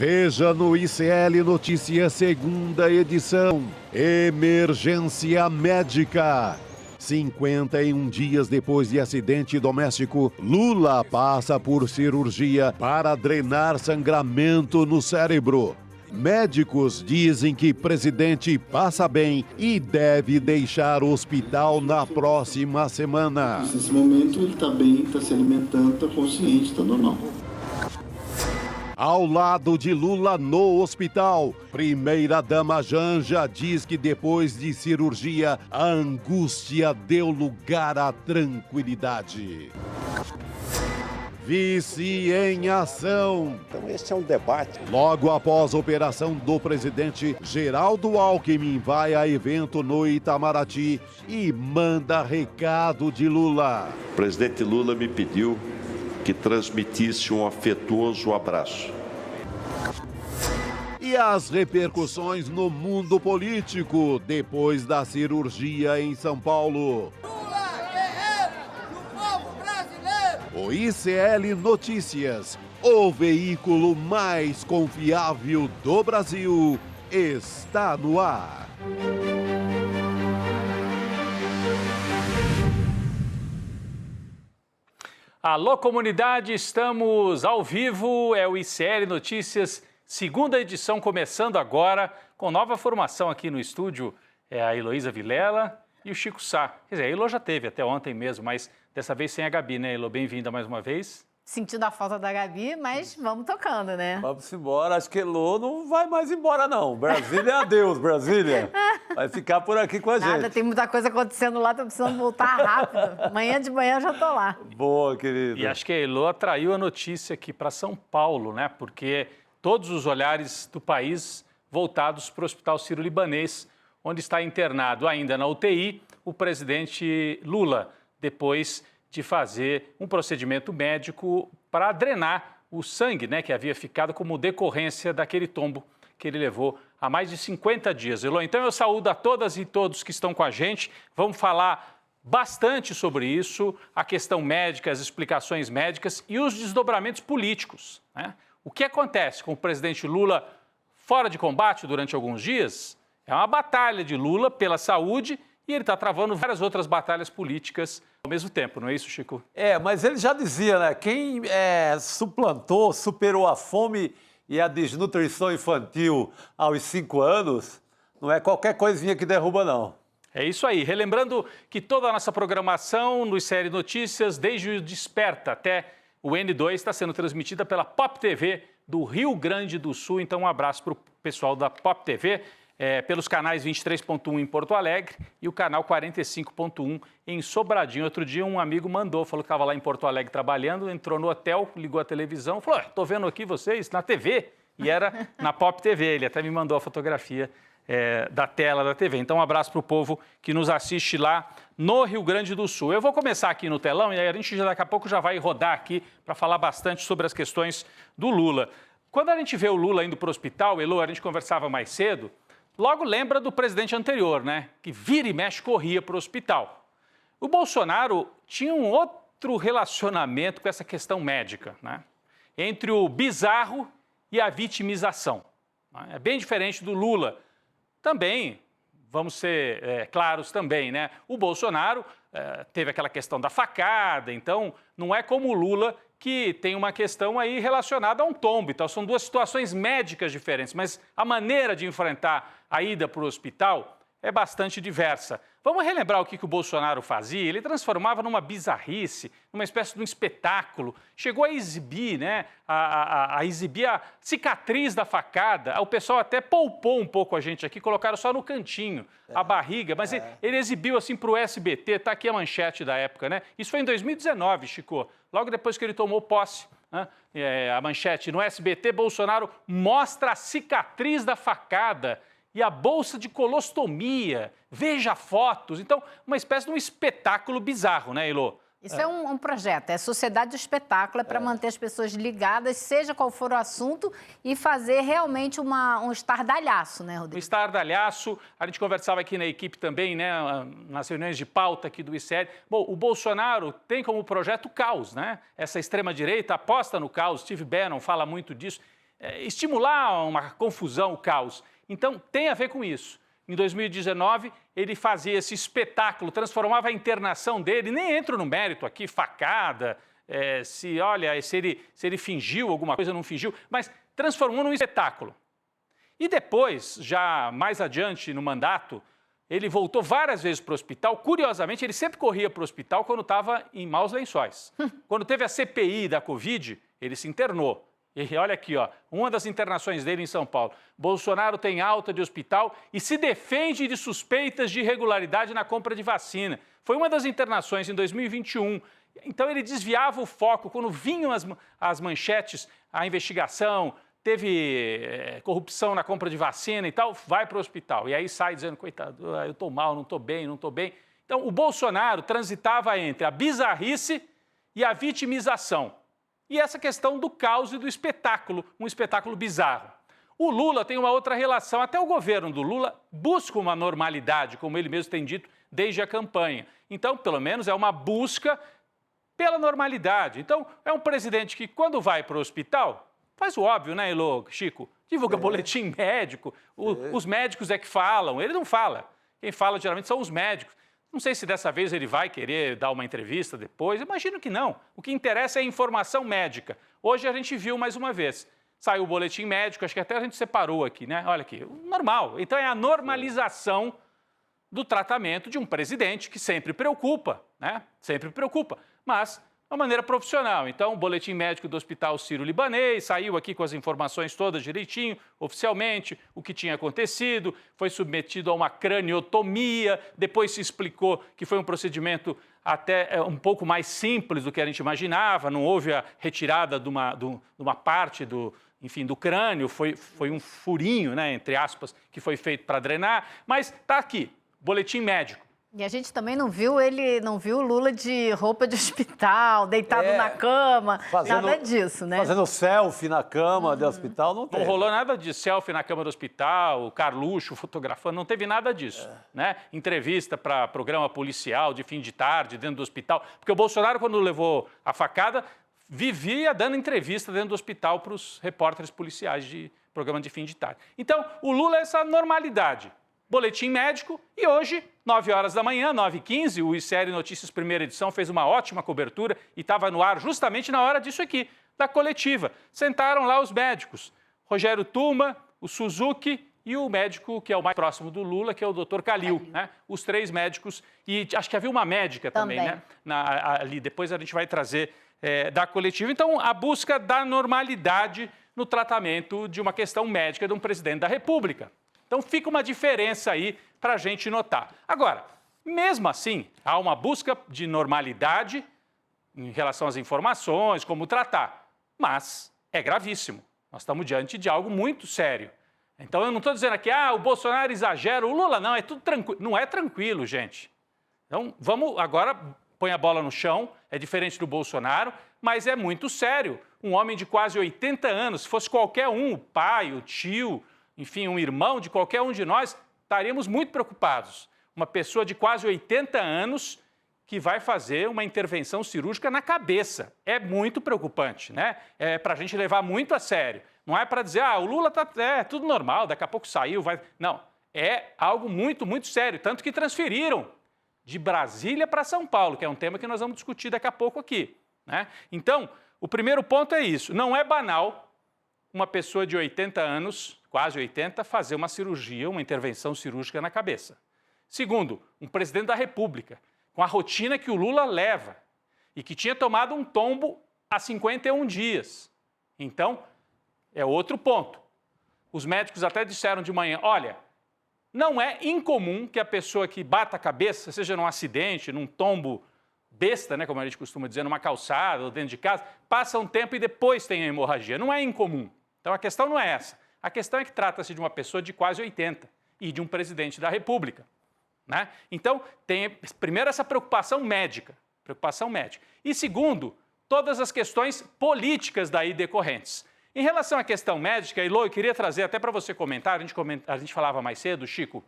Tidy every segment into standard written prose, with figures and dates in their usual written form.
Veja no ICL Notícias, segunda edição. Emergência médica. 51 dias depois de acidente doméstico, Lula passa por cirurgia para drenar sangramento no cérebro. Médicos dizem que presidente passa bem e deve deixar o hospital na próxima semana. Nesse momento ele está bem, está se alimentando, está consciente, está normal. Ao lado de Lula no hospital, primeira-dama Janja diz que depois de cirurgia, a angústia deu lugar à tranquilidade. Vice em ação. Então esse é um debate. Logo após a operação do presidente, Geraldo Alckmin vai a evento no Itamaraty e manda recado de Lula. O presidente Lula me pediu que transmitisse um afetuoso abraço. E as repercussões no mundo político depois da cirurgia em São Paulo. Lula, guerreiro do povo brasileiro! O ICL Notícias, o veículo mais confiável do Brasil, está no ar. Alô, comunidade, estamos ao vivo, é o ICL Notícias, segunda edição começando agora, com nova formação aqui no estúdio, é a Heloísa Vilela e o Chico Sá. Quer dizer, a Elo já teve até ontem mesmo, mas dessa vez sem a Gabi, né, Elo? Bem-vinda mais uma vez. Sentindo a falta da Gabi, mas vamos tocando, né? Vamos embora. Acho que Elô não vai mais embora, não. Brasília é adeus, Brasília. Vai ficar por aqui com a Nada, gente. tem muita coisa acontecendo lá, tô precisando voltar rápido. Amanhã de manhã eu já tô lá. Boa, querido. E acho que a Elo atraiu a notícia aqui para São Paulo, né? Porque todos os olhares do país voltados para o Hospital Sírio-Libanês, onde está internado ainda na UTI o presidente Lula, depois de fazer um procedimento médico para drenar o sangue, né, que havia ficado como decorrência daquele tombo que ele levou há mais de 50 dias. Elô, então eu saúdo a todas e todos que estão com a gente. Vamos falar bastante sobre isso, a questão médica, as explicações médicas e os desdobramentos políticos, né? O que acontece com o presidente Lula fora de combate durante alguns dias? É uma batalha de Lula pela saúde e ele está travando várias outras batalhas políticas ao mesmo tempo, não é isso, Chico? Mas ele já dizia, né? Quem suplantou, superou a fome e a desnutrição infantil aos 5 anos, não é qualquer coisinha que derruba, não. É isso aí. Relembrando que toda a nossa programação no ICL Notícias, desde o Desperta até o N2, está sendo transmitida pela Pop TV do Rio Grande do Sul. Então, um abraço para o pessoal da Pop TV. Pelos canais 23.1 em Porto Alegre e o canal 45.1 em Sobradinho. Outro dia um amigo mandou, falou que estava lá em Porto Alegre trabalhando, entrou no hotel, ligou a televisão, falou, estou vendo aqui vocês na TV, e era na Pop TV, ele até me mandou a fotografia da tela da TV. Então um abraço para o povo que nos assiste lá no Rio Grande do Sul. Eu vou começar aqui no telão e aí a gente daqui a pouco já vai rodar aqui para falar bastante sobre as questões do Lula. Quando a gente vê o Lula indo para o hospital, Elô, a gente conversava mais cedo, logo lembra do presidente anterior, né? Que vira e mexe corria para o hospital. O Bolsonaro tinha um outro relacionamento com essa questão médica, né? Entre o bizarro e a vitimização. É bem diferente do Lula. Também, vamos ser claros também, né? O Bolsonaro teve aquela questão da facada, então não é como o Lula que tem uma questão aí relacionada a um tombo. Então, são duas situações médicas diferentes, mas a maneira de enfrentar a ida para o hospital é bastante diversa. Vamos relembrar o que o Bolsonaro fazia? Ele transformava numa bizarrice, numa espécie de um espetáculo. Chegou a exibir, né? A exibir a cicatriz da facada. O pessoal até poupou um pouco a gente aqui, colocaram só no cantinho a barriga, mas ele exibiu assim para o SBT, tá aqui a manchete da época, né? Isso foi em 2019, Chico, logo depois que ele tomou posse. Né? A manchete no SBT, Bolsonaro mostra a cicatriz da facada e a bolsa de colostomia, veja fotos. Então, uma espécie de um espetáculo bizarro, né, Elô? Isso é um projeto, é Sociedade do Espetáculo, é para manter as pessoas ligadas, seja qual for o assunto, e fazer realmente um estardalhaço, né, Rodrigo? Um estardalhaço, a gente conversava aqui na equipe também, né, nas reuniões de pauta aqui do ICL. Bom, o Bolsonaro tem como projeto o caos, né? Essa extrema-direita aposta no caos, Steve Bannon fala muito disso. estimular uma confusão, o caos. Então, tem a ver com isso. Em 2019, ele fazia esse espetáculo, transformava a internação dele, nem entro no mérito aqui, facada, se ele fingiu alguma coisa, não fingiu, mas transformou num espetáculo. E depois, já mais adiante no mandato, ele voltou várias vezes para o hospital. Curiosamente, ele sempre corria para o hospital quando estava em maus lençóis. Quando teve a CPI da Covid, ele se internou. E olha aqui, ó, uma das internações dele em São Paulo. Bolsonaro tem alta de hospital e se defende de suspeitas de irregularidade na compra de vacina. Foi uma das internações em 2021. Então ele desviava o foco. Quando vinham as manchetes, a investigação, teve corrupção na compra de vacina e tal, vai para o hospital. E aí sai dizendo, coitado, eu estou mal, não estou bem, não estou bem. Então o Bolsonaro transitava entre a bizarrice e a vitimização. E essa questão do caos e do espetáculo, um espetáculo bizarro. O Lula tem uma outra relação, até o governo do Lula busca uma normalidade, como ele mesmo tem dito, desde a campanha. Então, pelo menos, é uma busca pela normalidade. Então, é um presidente que, quando vai para o hospital, faz o óbvio, né, Elô, Chico? Divulga boletim médico, os médicos é que falam, ele não fala. Quem fala, geralmente, são os médicos. Não sei se dessa vez ele vai querer dar uma entrevista depois, imagino que não. O que interessa é a informação médica. Hoje a gente viu mais uma vez. Saiu o boletim médico, acho que até a gente separou aqui, né? Olha aqui, normal. Então é a normalização do tratamento de um presidente que sempre preocupa, né? Sempre preocupa, mas de uma maneira profissional. Então, o boletim médico do Hospital Sírio-Libanês saiu aqui com as informações todas direitinho, oficialmente, o que tinha acontecido, foi submetido a uma craniotomia, depois se explicou que foi um procedimento até um pouco mais simples do que a gente imaginava, não houve a retirada de uma parte do crânio, foi um furinho, né, entre aspas, que foi feito para drenar, mas está aqui, boletim médico. E a gente também não viu o Lula de roupa de hospital, deitado na cama, nada disso, né? Fazendo selfie na cama do hospital, não teve. Não rolou nada de selfie na cama do hospital, o Carluxo fotografando, não teve nada disso, né? Entrevista para programa policial de fim de tarde dentro do hospital, porque o Bolsonaro, quando levou a facada, vivia dando entrevista dentro do hospital para os repórteres policiais de programa de fim de tarde. Então, o Lula é essa normalidade. Boletim médico e hoje, 9 horas da manhã, 9h15, o ICL Notícias Primeira Edição fez uma ótima cobertura e estava no ar justamente na hora disso aqui, da coletiva. Sentaram lá os médicos, Rogério Tuma, o Suzuki e o médico que é o mais próximo do Lula, que é o Dr. Calil, né? Os 3 médicos e acho que havia uma médica também. Né? Ali, depois a gente vai trazer da coletiva. Então, a busca da normalidade no tratamento de uma questão médica de um presidente da República. Então, fica uma diferença aí para a gente notar. Agora, mesmo assim, há uma busca de normalidade em relação às informações, como tratar, mas é gravíssimo. Nós estamos diante de algo muito sério. Então, eu não estou dizendo aqui, o Bolsonaro exagera, o Lula não, é tudo tranquilo. Não é tranquilo, gente. Então, vamos agora, põe a bola no chão, é diferente do Bolsonaro, mas é muito sério. Um homem de quase 80 anos, se fosse qualquer um, o pai, o tio, enfim, um irmão de qualquer um de nós, estaríamos muito preocupados. Uma pessoa de quase 80 anos que vai fazer uma intervenção cirúrgica na cabeça. É muito preocupante, né? É para a gente levar muito a sério. Não é para dizer, o Lula está tudo normal, daqui a pouco saiu, vai... Não, é algo muito, muito sério. Tanto que transferiram de Brasília para São Paulo, que é um tema que nós vamos discutir daqui a pouco aqui, né? Então, o primeiro ponto é isso. Não é banal uma pessoa de 80 anos, quase 80, fazer uma cirurgia, uma intervenção cirúrgica na cabeça. Segundo, um presidente da República, com a rotina que o Lula leva e que tinha tomado um tombo há 51 dias. Então, é outro ponto. Os médicos até disseram de manhã, olha, não é incomum que a pessoa que bata a cabeça, seja num acidente, num tombo besta, né, como a gente costuma dizer, numa calçada ou dentro de casa, passa um tempo e depois tem a hemorragia. Não é incomum. Então, a questão não é essa. A questão é que trata-se de uma pessoa de quase 80 e de um presidente da República, né? Então, tem primeiro essa preocupação médica. E segundo, todas as questões políticas daí decorrentes. Em relação à questão médica, Elô, eu queria trazer até para você comentar, a gente falava mais cedo, Chico,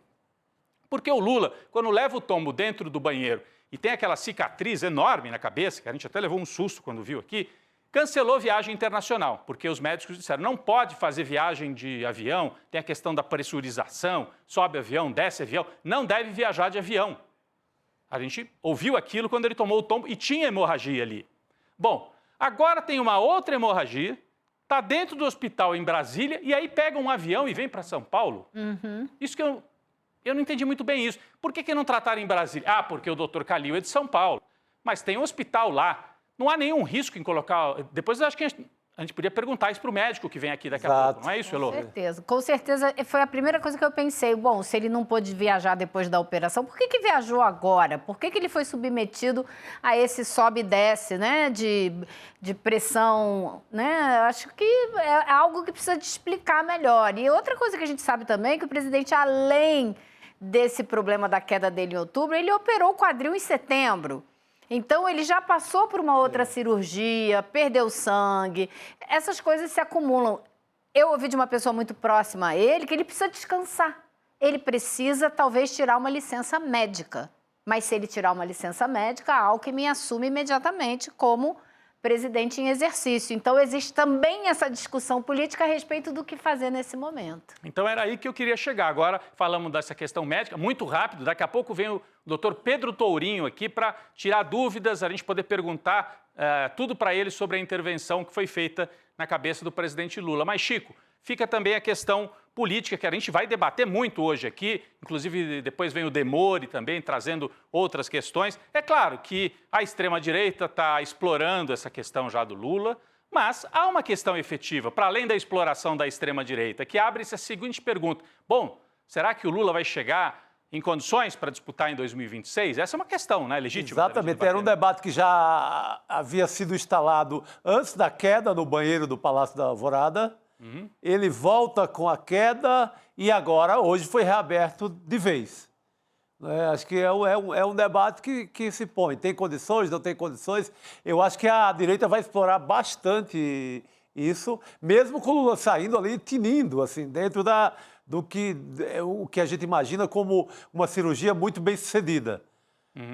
porque o Lula, quando leva o tombo dentro do banheiro e tem aquela cicatriz enorme na cabeça, que a gente até levou um susto quando viu aqui, cancelou viagem internacional, porque os médicos disseram não pode fazer viagem de avião, tem a questão da pressurização, sobe avião, desce avião, não deve viajar de avião. A gente ouviu aquilo quando ele tomou o tombo e tinha hemorragia ali. Bom, agora tem uma outra hemorragia, está dentro do hospital em Brasília e aí pega um avião e vem para São Paulo. Isso que eu não entendi muito bem isso. Por que não trataram em Brasília? Ah, porque o doutor Calil é de São Paulo. Mas tem um hospital lá. Não há nenhum risco em colocar... Depois eu acho que a gente podia perguntar isso para o médico que vem aqui daqui a pouco. Não é isso, Elô? Com certeza. Foi a primeira coisa que eu pensei. Bom, se ele não pôde viajar depois da operação, por que viajou agora? Por que ele foi submetido a esse sobe e desce, né? De pressão, né? Acho que é algo que precisa de explicar melhor. E outra coisa que a gente sabe também é que o presidente, além desse problema da queda dele em outubro, ele operou o quadril em setembro. Então, ele já passou por uma outra cirurgia, perdeu sangue, essas coisas se acumulam. Eu ouvi de uma pessoa muito próxima a ele que ele precisa descansar. Ele precisa, talvez, tirar uma licença médica. Mas se ele tirar uma licença médica, a Alckmin assume imediatamente como presidente em exercício. Então, existe também essa discussão política a respeito do que fazer nesse momento. Então, era aí que eu queria chegar. Agora, falamos dessa questão médica, muito rápido. Daqui a pouco vem o doutor Pedro Tourinho aqui para tirar dúvidas, a gente poder perguntar tudo para ele sobre a intervenção que foi feita na cabeça do presidente Lula. Mas, Chico, fica também a questão política, que a gente vai debater muito hoje aqui, inclusive depois vem o Demore também, trazendo outras questões. É claro que a extrema-direita está explorando essa questão já do Lula, mas há uma questão efetiva, para além da exploração da extrema-direita, que abre-se a seguinte pergunta. Bom, será que o Lula vai chegar em condições para disputar em 2026? Essa é uma questão, né, legítima. Exatamente, era um debate que já havia sido instalado antes da queda no banheiro do Palácio da Alvorada. Ele volta com a queda e agora, hoje, foi reaberto de vez. Acho que é um debate que se põe. Tem condições, não tem condições? Eu acho que a direita vai explorar bastante isso, mesmo com o Lula saindo ali, tinindo, assim, dentro do que a gente imagina como uma cirurgia muito bem sucedida.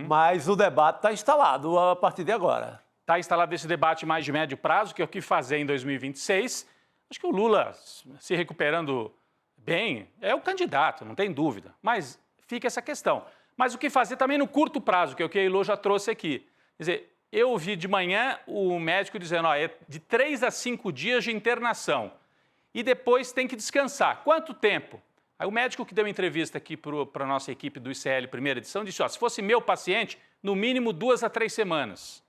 Mas o debate está instalado a partir de agora. Está instalado esse debate mais de médio prazo, que é o que fazer em 2026. Acho que o Lula, se recuperando bem, é o candidato, não tem dúvida. Mas fica essa questão. Mas o que fazer também no curto prazo, que é o que a Elô já trouxe aqui. Quer dizer, eu ouvi de manhã o médico dizendo, é de 3 a 5 dias de internação. E depois tem que descansar. Quanto tempo? Aí o médico que deu entrevista aqui para a nossa equipe do ICL, primeira edição, disse, se fosse meu paciente, no mínimo 2 a 3 semanas.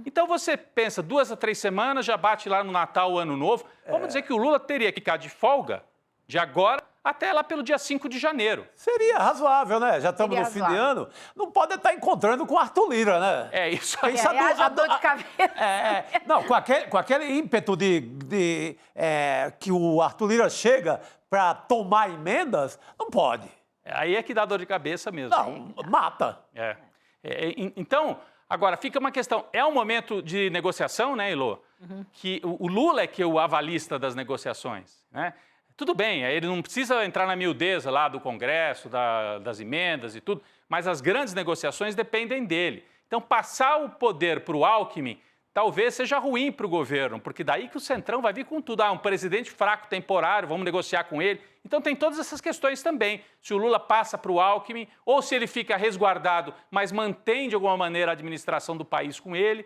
Então você pensa, 2 a 3 semanas, já bate lá no Natal, o Ano Novo. Vamos dizer que o Lula teria que ficar de folga de agora até lá pelo dia 5 de janeiro. Seria razoável, né? Já estamos no fim de ano. Não pode estar encontrando com o Arthur Lira, né? É isso. A dor de cabeça. Não, com aquele ímpeto que o Arthur Lira chega para tomar emendas, não pode. Aí é que dá dor de cabeça mesmo. Não, mata. Então, agora, fica uma questão. É um momento de negociação, né, Elô? Que o Lula é que é o avalista das negociações, né? Tudo bem, ele não precisa entrar na miudeza lá do Congresso, das emendas e tudo, mas as grandes negociações dependem dele. Então, passar o poder para o Alckmin talvez seja ruim para o governo, porque daí que o Centrão vai vir com tudo. Um presidente fraco, temporário, vamos negociar com ele. Então, tem todas essas questões também. Se o Lula passa para o Alckmin, ou se ele fica resguardado, mas mantém, de alguma maneira, a administração do país com ele.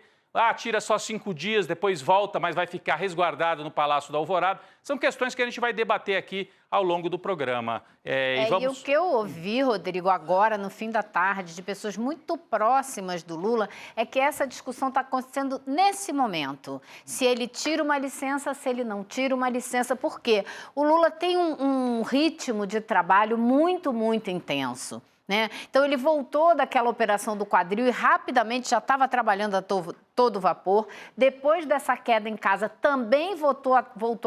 Tira só 5 dias, depois volta, mas vai ficar resguardado no Palácio da Alvorada. São questões que a gente vai debater aqui ao longo do programa. E o que eu ouvi, Rodrigo, agora, no fim da tarde, de pessoas muito próximas do Lula, é que essa discussão está acontecendo nesse momento. Se ele tira uma licença, se ele não tira uma licença. Por quê? O Lula tem um ritmo de trabalho muito, muito intenso. Então, ele voltou daquela operação do quadril e rapidamente já estava trabalhando a todo vapor. Depois dessa queda em casa, também voltou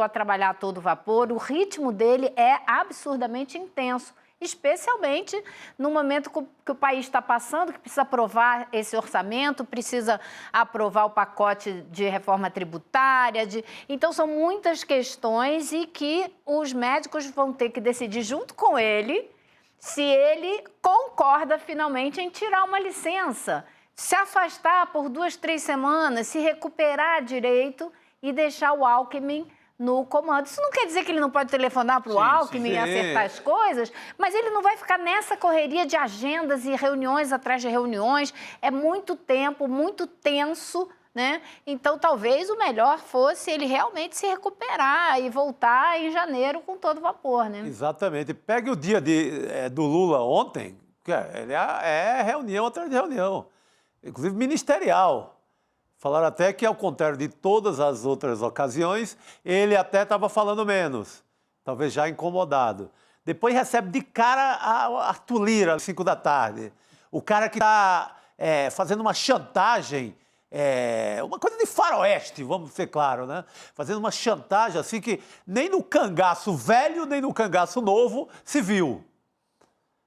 a trabalhar a todo vapor. O ritmo dele é absurdamente intenso, especialmente no momento que o país está passando, que precisa aprovar esse orçamento, precisa aprovar o pacote de reforma tributária. Então, são muitas questões e que os médicos vão ter que decidir junto com ele se ele concorda finalmente em tirar uma licença. se afastar por 2, 3 semanas, se recuperar direito e deixar o Alckmin no comando. Isso não quer dizer que ele não pode telefonar para o Alckmin e acertar as coisas, mas ele não vai ficar nessa correria de agendas e reuniões atrás de reuniões. É muito tempo, muito tenso, né? Então, talvez o melhor fosse ele realmente se recuperar e voltar em janeiro com todo vapor, né? Exatamente. Pegue o dia do Lula ontem, que ele é reunião atrás de reunião, inclusive ministerial. Falaram até que, ao contrário de todas as outras ocasiões, ele até estava falando menos, talvez já incomodado. Depois recebe de cara a Arthur Lira, às 5 da tarde. O cara que está fazendo uma chantagem, uma coisa de faroeste, vamos ser claros, né? Fazendo uma chantagem assim que nem no cangaço velho, nem no cangaço novo se viu.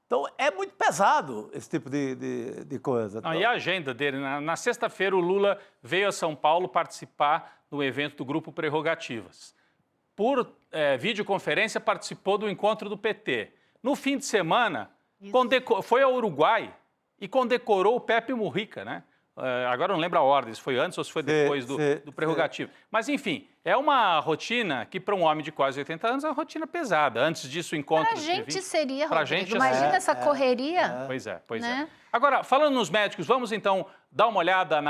Então, é muito pesado esse tipo de coisa. E a agenda dele? Na sexta-feira, o Lula veio a São Paulo participar do evento do Grupo Prerrogativas. Por videoconferência, participou do encontro do PT. No fim de semana, foi ao Uruguai e condecorou o Pepe Mujica, né? Agora não lembro a ordem, se foi antes ou se foi depois do prerrogativo. Mas, enfim, é uma rotina que, para um homem de quase 80 anos, é uma rotina pesada. Antes disso, o encontro... Para a gente seria, pra Rodrigo. gente, imagina essa correria. Pois é. Né? Agora, falando nos médicos, vamos, então, dar uma olhada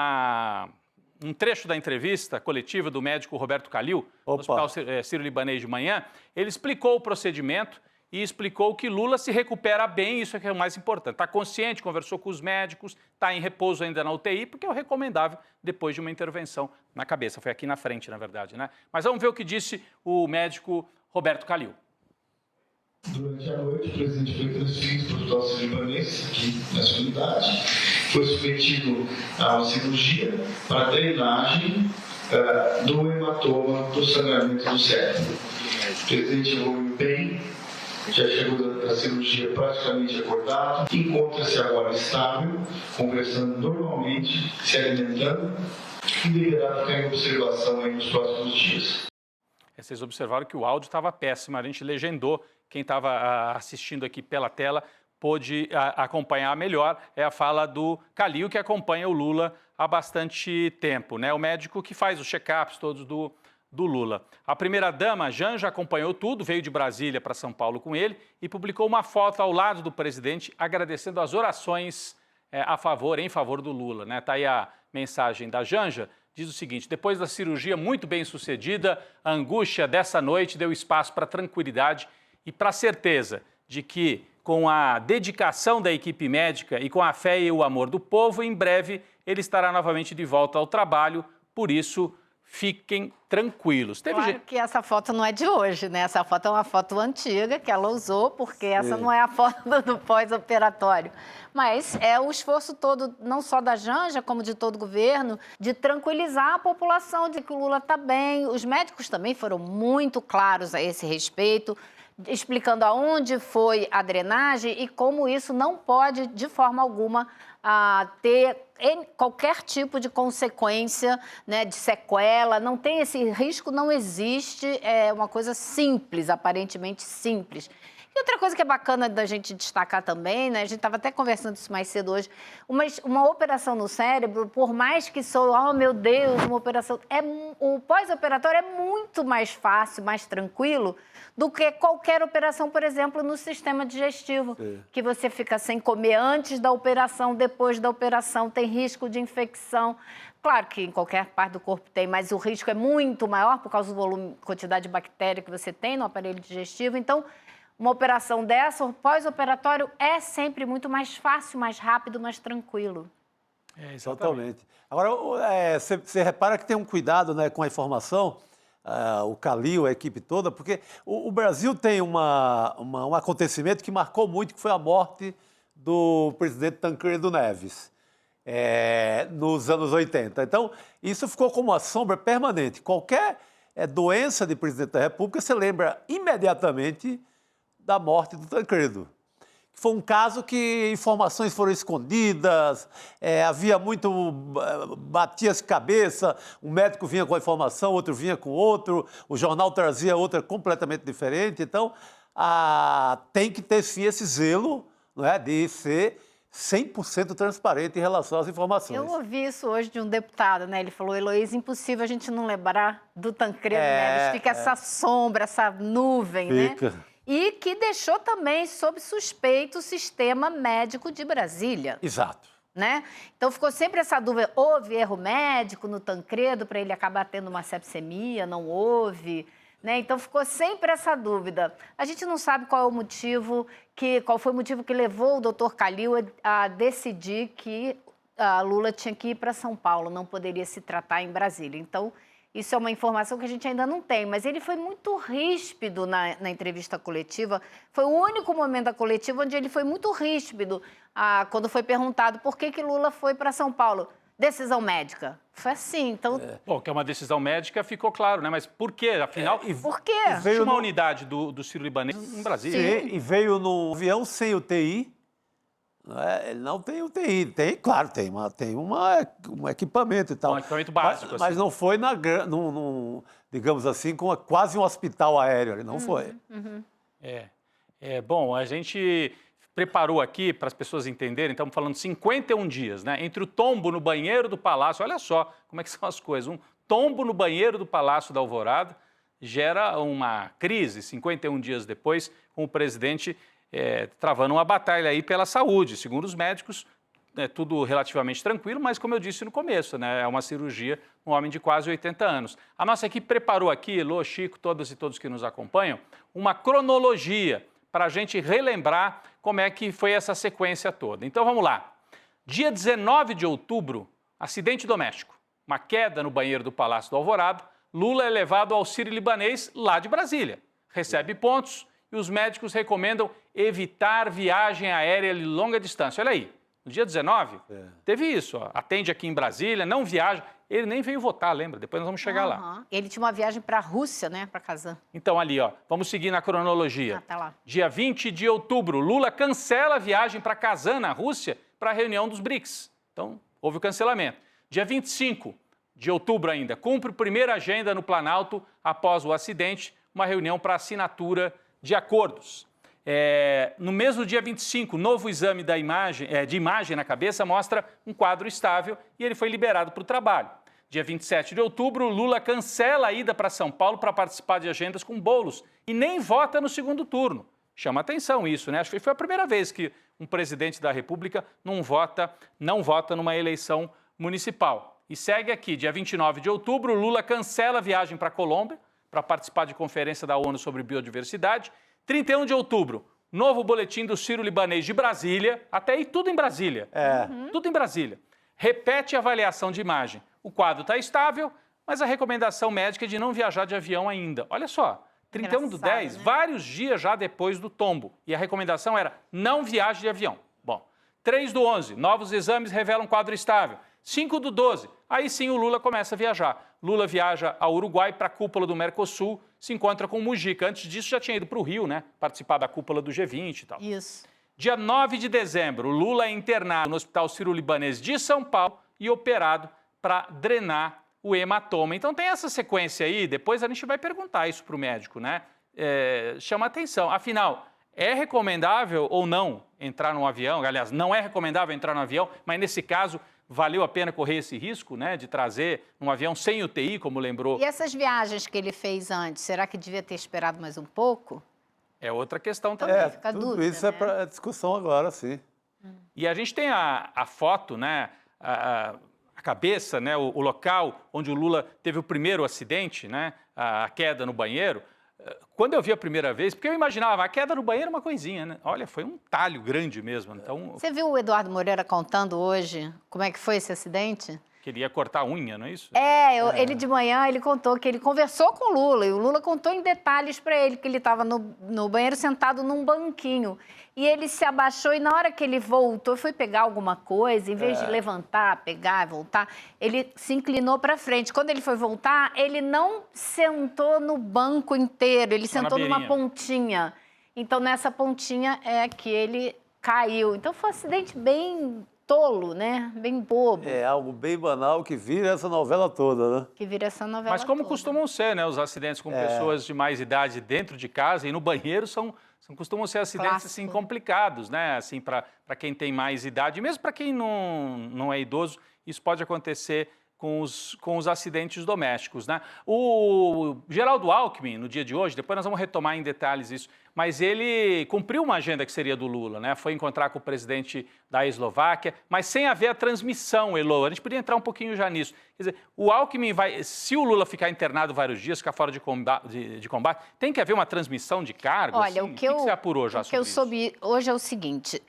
um trecho da entrevista coletiva do médico Roberto Calil, no Hospital Sírio-Libanês de manhã. Ele explicou o procedimento e explicou que Lula se recupera bem, isso é que é o mais importante. Está consciente, conversou com os médicos, está em repouso ainda na UTI, porque é o recomendável depois de uma intervenção na cabeça. Foi aqui na frente, na verdade, né? Mas vamos ver o que disse o médico Roberto Calil. Durante a noite, o presidente foi transferido para o Hospital Sírio-Libanês, aqui nessa unidade. Foi submetido a uma cirurgia para drenagem do hematoma do sangramento do cérebro. O presidente evoluiu bem, já chegou da cirurgia praticamente acordado, encontra-se agora estável, conversando normalmente, se alimentando e deverá ficar em observação aí nos próximos dias. Vocês observaram que o áudio estava péssimo, a gente legendou, quem estava assistindo aqui pela tela pôde acompanhar melhor, é a fala do Calil, que acompanha o Lula há bastante tempo, né? O médico que faz os check-ups todos do Lula. A primeira-dama, Janja, acompanhou tudo, veio de Brasília para São Paulo com ele e publicou uma foto ao lado do presidente agradecendo as orações em favor do Lula, né? Tá aí a mensagem da Janja, diz o seguinte: depois da cirurgia muito bem sucedida, a angústia dessa noite deu espaço para tranquilidade e para a certeza de que, com a dedicação da equipe médica e com a fé e o amor do povo, em breve ele estará novamente de volta ao trabalho, por isso fiquem tranquilos. Claro que essa foto não é de hoje, né? Essa foto é uma foto antiga que ela usou, porque essa não é a foto do pós-operatório. Mas é o esforço todo, não só da Janja, como de todo o governo, de tranquilizar a população, de que o Lula está bem. Os médicos também foram muito claros a esse respeito, explicando aonde foi a drenagem e como isso não pode, de forma alguma, ter qualquer tipo de consequência, né, de sequela. Não tem esse risco, não existe, é uma coisa simples, aparentemente simples. E outra coisa que é bacana da gente destacar também, né, a gente estava até conversando isso mais cedo hoje, uma operação no cérebro, por mais que oh meu Deus, uma operação, o pós-operatório é muito mais fácil, mais tranquilo do que qualquer operação, por exemplo, no sistema digestivo, que você fica sem comer antes da operação, depois da operação, tem risco de infecção. Claro que em qualquer parte do corpo tem, mas o risco é muito maior por causa do volume, quantidade de bactéria que você tem no aparelho digestivo. Então, uma operação dessa, o pós-operatório é sempre muito mais fácil, mais rápido, mais tranquilo. Exatamente. Agora, você repara que tem um cuidado, né, com a informação, o Calil, a equipe toda, porque o Brasil tem um acontecimento que marcou muito, que foi a morte do presidente Tancredo Neves, nos anos 80. Então, isso ficou como uma sombra permanente. Qualquer doença de presidente da República, você lembra imediatamente da morte do Tancredo. Foi um caso que informações foram escondidas, havia muito, batia-se cabeça, um médico vinha com a informação, outro vinha com outro, o jornal trazia outra completamente diferente. Então, tem que ter sim esse zelo, não é, de ser 100% transparente em relação às informações. Eu ouvi isso hoje de um deputado, né? Ele falou, Heloísa, impossível a gente não lembrar do Tancredo Neves. Fica essa sombra, essa nuvem, Fica. né? E que deixou também sob suspeito o sistema médico de Brasília. Exato. Né? Então ficou sempre essa dúvida, houve erro médico no Tancredo para ele acabar tendo uma sepsemia, não houve, né? Então ficou sempre essa dúvida. A gente não sabe qual foi o motivo que levou o doutor Calil a decidir que a Lula tinha que ir para São Paulo, não poderia se tratar em Brasília. Então, isso é uma informação que a gente ainda não tem, mas ele foi muito ríspido na entrevista coletiva. Foi o único momento da coletiva onde ele foi muito ríspido quando foi perguntado por que Lula foi para São Paulo. Decisão médica. Foi assim, então... Bom, que é uma decisão médica, ficou claro, né? Mas por quê? Afinal, por quê? Tinha uma unidade do Sírio-Libanês em Brasília. Sim, e veio num avião sem UTI. Ele não tem UTI, claro, tem um equipamento e tal. Um equipamento básico. Mas assim. não foi, digamos assim, com quase um hospital aéreo, ele não foi. Bom, a gente preparou aqui para as pessoas entenderem, estamos falando 51 dias, né? Entre o tombo no banheiro do Palácio, olha só como é que são as coisas, um tombo no banheiro do Palácio da Alvorada gera uma crise 51 dias depois, com o presidente travando uma batalha aí pela saúde. Segundo os médicos, tudo relativamente tranquilo, mas como eu disse no começo, né, é uma cirurgia um homem de quase 80 anos. A nossa equipe preparou aqui, Elô, Chico, todas e todos que nos acompanham, uma cronologia para a gente relembrar como é que foi essa sequência toda. Então vamos lá. Dia 19 de outubro, acidente doméstico, uma queda no banheiro do Palácio do Alvorada, Lula é levado ao Sírio-Libanês lá de Brasília, recebe pontos e os médicos recomendam evitar viagem aérea de longa distância. Olha aí, no dia 19, teve isso, ó, atende aqui em Brasília, não viaja, ele nem veio votar, lembra? Depois nós vamos chegar lá. Ele tinha uma viagem para a Rússia, né, para Kazan. Então ali, ó, vamos seguir na cronologia. Tá lá. Dia 20 de outubro, Lula cancela a viagem para Kazan, na Rússia, para a reunião dos BRICS. Então, houve o cancelamento. Dia 25 de outubro ainda, cumpre a primeira agenda no Planalto após o acidente, uma reunião para assinatura de acordos. No mesmo dia 25, novo exame de imagem na cabeça mostra um quadro estável e ele foi liberado para o trabalho. Dia 27 de outubro, Lula cancela a ida para São Paulo para participar de agendas com bolos e nem vota no segundo turno. Chama atenção isso, né? Acho que foi a primeira vez que um presidente da República não vota numa eleição municipal. E segue aqui, dia 29 de outubro, Lula cancela a viagem para a Colômbia para participar de conferência da ONU sobre biodiversidade. 31 de outubro, novo boletim do Sírio-Libanês de Brasília, até aí tudo em Brasília. Tudo em Brasília. Repete a avaliação de imagem. O quadro está estável, mas a recomendação médica é de não viajar de avião ainda. Olha só, 31 do 10, né? Vários dias já depois do tombo. E a recomendação era não viaje de avião. Bom, 3 do 11, novos exames revelam quadro estável. 5 do 12, aí sim o Lula começa a viajar. Lula viaja ao Uruguai para a cúpula do Mercosul, se encontra com o Mujica. Antes disso já tinha ido para o Rio, né? Participar da cúpula do G20 e tal. Isso. Dia 9 de dezembro, Lula é internado no Hospital Sírio-Libanês de São Paulo e operado para drenar o hematoma. Então tem essa sequência aí, depois a gente vai perguntar isso para o médico, né? Chama atenção. Afinal, é recomendável ou não entrar num avião? Aliás, não é recomendável entrar num avião, mas nesse caso valeu a pena correr esse risco, né, de trazer um avião sem UTI, como lembrou. E essas viagens que ele fez antes, será que devia ter esperado mais um pouco? É outra questão também. Fica tudo dúvida, isso é para discussão agora, sim. E a gente tem a foto, né, a cabeça, né, o local onde o Lula teve o primeiro acidente, né, a queda no banheiro. Quando eu vi a primeira vez, porque eu imaginava, a queda no banheiro é uma coisinha, né? Olha, foi um talho grande mesmo. Então, você viu o Eduardo Moreira contando hoje como é que foi esse acidente? Queria cortar a unha, não é isso? Ele de manhã, ele contou que ele conversou com o Lula, e o Lula contou em detalhes para ele que ele estava no banheiro sentado num banquinho. E ele se abaixou e na hora que ele voltou, foi pegar alguma coisa, em vez de levantar, pegar e voltar, ele se inclinou para frente. Quando ele foi voltar, ele não sentou no banco inteiro, ele sentou numa pontinha. Então, nessa pontinha é que ele caiu. Então, foi um acidente bem tolo, né? Bem bobo. É algo bem banal que vira essa novela toda, né? Que vira essa novela Mas como toda. costumam ser, né? Os acidentes com pessoas de mais idade dentro de casa e no banheiro são Costumam ser acidentes assim, Clássico. complicados, né? Assim, para quem tem mais idade, mesmo para quem não é idoso, isso pode acontecer com os acidentes domésticos, né? O Geraldo Alckmin, no dia de hoje, depois nós vamos retomar em detalhes isso, mas ele cumpriu uma agenda que seria do Lula, né? Foi encontrar com o presidente da Eslováquia, mas sem haver a transmissão, Elô. A gente podia entrar um pouquinho já nisso. Quer dizer, o Alckmin vai, se o Lula ficar internado vários dias, ficar fora de combate, tem que haver uma transmissão de cargo? Olha, assim? o que você apurou já o que eu sobre isso? soube hoje é o seguinte,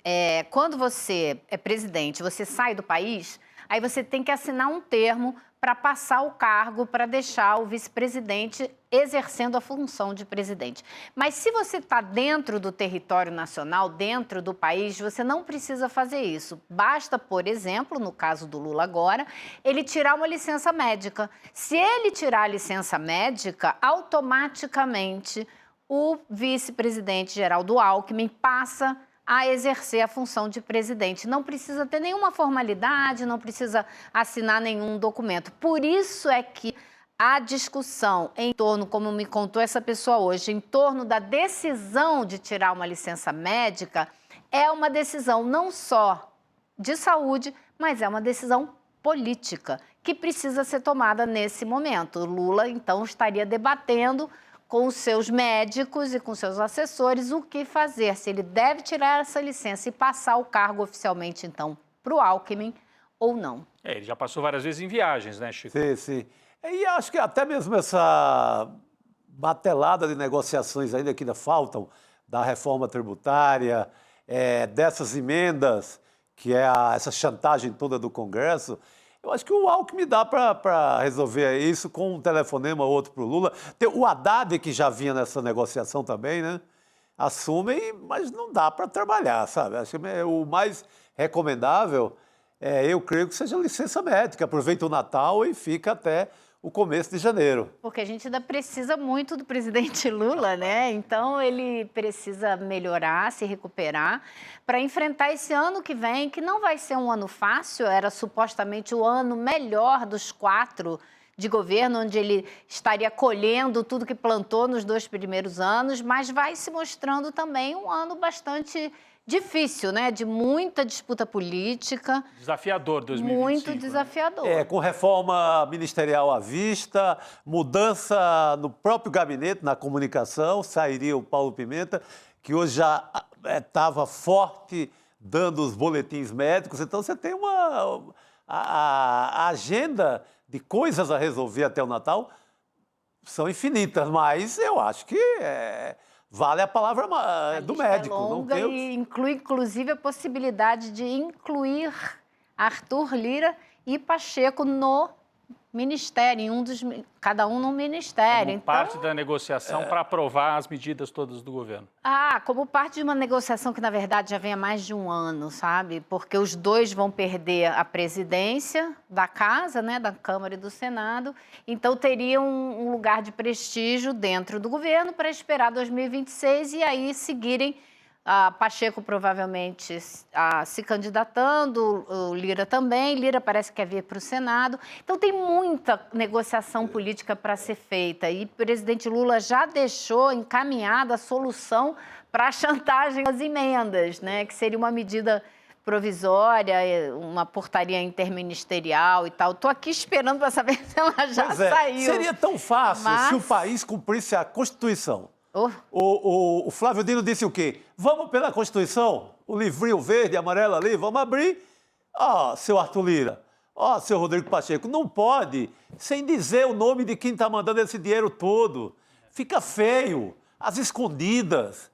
quando você é presidente, você sai do país, aí você tem que assinar um termo para passar o cargo, para deixar o vice-presidente exercendo a função de presidente. Mas se você está dentro do território nacional, dentro do país, você não precisa fazer isso. Basta, por exemplo, no caso do Lula agora, ele tirar uma licença médica. Se ele tirar a licença médica, automaticamente o vice-presidente Geraldo Alckmin passa a exercer a função de presidente. Não precisa ter nenhuma formalidade, não precisa assinar nenhum documento. Por isso é que a discussão em torno, como me contou essa pessoa hoje, em torno da decisão de tirar uma licença médica, é uma decisão não só de saúde, mas é uma decisão política, que precisa ser tomada nesse momento. O Lula, então, estaria debatendo com os seus médicos e com seus assessores o que fazer, se ele deve tirar essa licença e passar o cargo oficialmente, então, para o Alckmin ou não. Ele já passou várias vezes em viagens, né, Chico? Sim, sim. E acho que até mesmo essa batelada de negociações ainda que ainda faltam, da reforma tributária, dessas emendas, que é essa chantagem toda do Congresso, eu acho que o Alckmin dá para resolver isso com um telefonema ou outro para o Lula. Tem o Haddad, que já vinha nessa negociação também, né? Assume, mas não dá para trabalhar, sabe? Acho que o mais recomendável, eu creio que seja licença médica. Aproveita o Natal e fica até o começo de janeiro. Porque a gente ainda precisa muito do presidente Lula, né? Então, ele precisa melhorar, se recuperar, para enfrentar esse ano que vem, que não vai ser um ano fácil, era supostamente o ano melhor dos 4 de governo, onde ele estaria colhendo tudo que plantou nos 2 primeiros anos, mas vai se mostrando também um ano bastante difícil, né? De muita disputa política. Desafiador 2025. Muito desafiador. Com reforma ministerial à vista, mudança no próprio gabinete, na comunicação, sairia o Paulo Pimenta, que hoje já estava forte dando os boletins médicos. Então, você tem a agenda de coisas a resolver até o Natal são infinitas, mas eu acho que vale a palavra do médico. É longa, não tem... e inclui, inclusive, a possibilidade de incluir Arthur Lira e Pacheco no ministério, cada um num ministério. Como parte da negociação para aprovar as medidas todas do governo. Como parte de uma negociação que, na verdade, já vem há mais de um ano, sabe? Porque os dois vão perder a presidência da Casa, né, da Câmara e do Senado. Então, teriam um lugar de prestígio dentro do governo para esperar 2026 e aí seguirem Pacheco provavelmente se candidatando, o Lira também. Lira parece que quer vir para o Senado. Então, tem muita negociação política para ser feita. E o presidente Lula já deixou encaminhada a solução para a chantagem às emendas, né? Que seria uma medida provisória, uma portaria interministerial e tal. Estou aqui esperando para saber se ela já saiu. Seria tão fácil se o país cumprisse a Constituição. O Flávio Dino disse o quê? Vamos pela Constituição, o livrinho verde e amarelo ali, vamos abrir. Seu Arthur Lira, seu Rodrigo Pacheco, não pode, sem dizer o nome de quem está mandando esse dinheiro todo. Fica feio, às escondidas.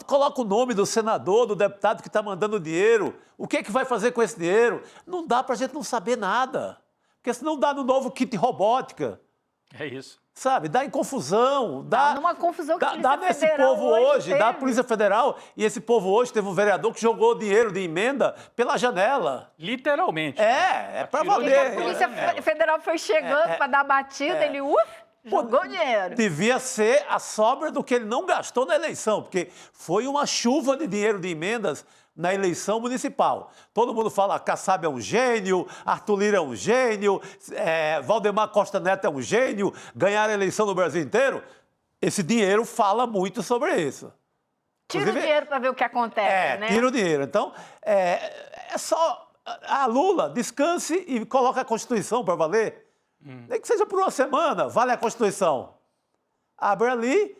Coloca o nome do senador, do deputado que está mandando o dinheiro. O que é que vai fazer com esse dinheiro? Não dá para a gente não saber nada. Porque senão dá no novo kit robótica. É isso. Sabe, dá em confusão. Dá numa confusão que dá nesse povo hoje, dá a teve. Polícia Federal. E esse povo hoje teve um vereador que jogou dinheiro de emenda pela janela. Literalmente. É para Porque valer. a Polícia Federal foi chegando para dar batida, ele jogou dinheiro. Devia ser a sobra do que ele não gastou na eleição, porque foi uma chuva de dinheiro de emendas na eleição municipal. Todo mundo fala que Kassab é um gênio, Arthur Lira é um gênio, Valdemar Costa Neto é um gênio, ganhar a eleição no Brasil inteiro. Esse dinheiro fala muito sobre isso. Tira o dinheiro para ver o que acontece, né? Tira o dinheiro. Então, é só... Lula, descanse e coloque a Constituição para valer. Nem que seja por uma semana, vale a Constituição. Abre ali,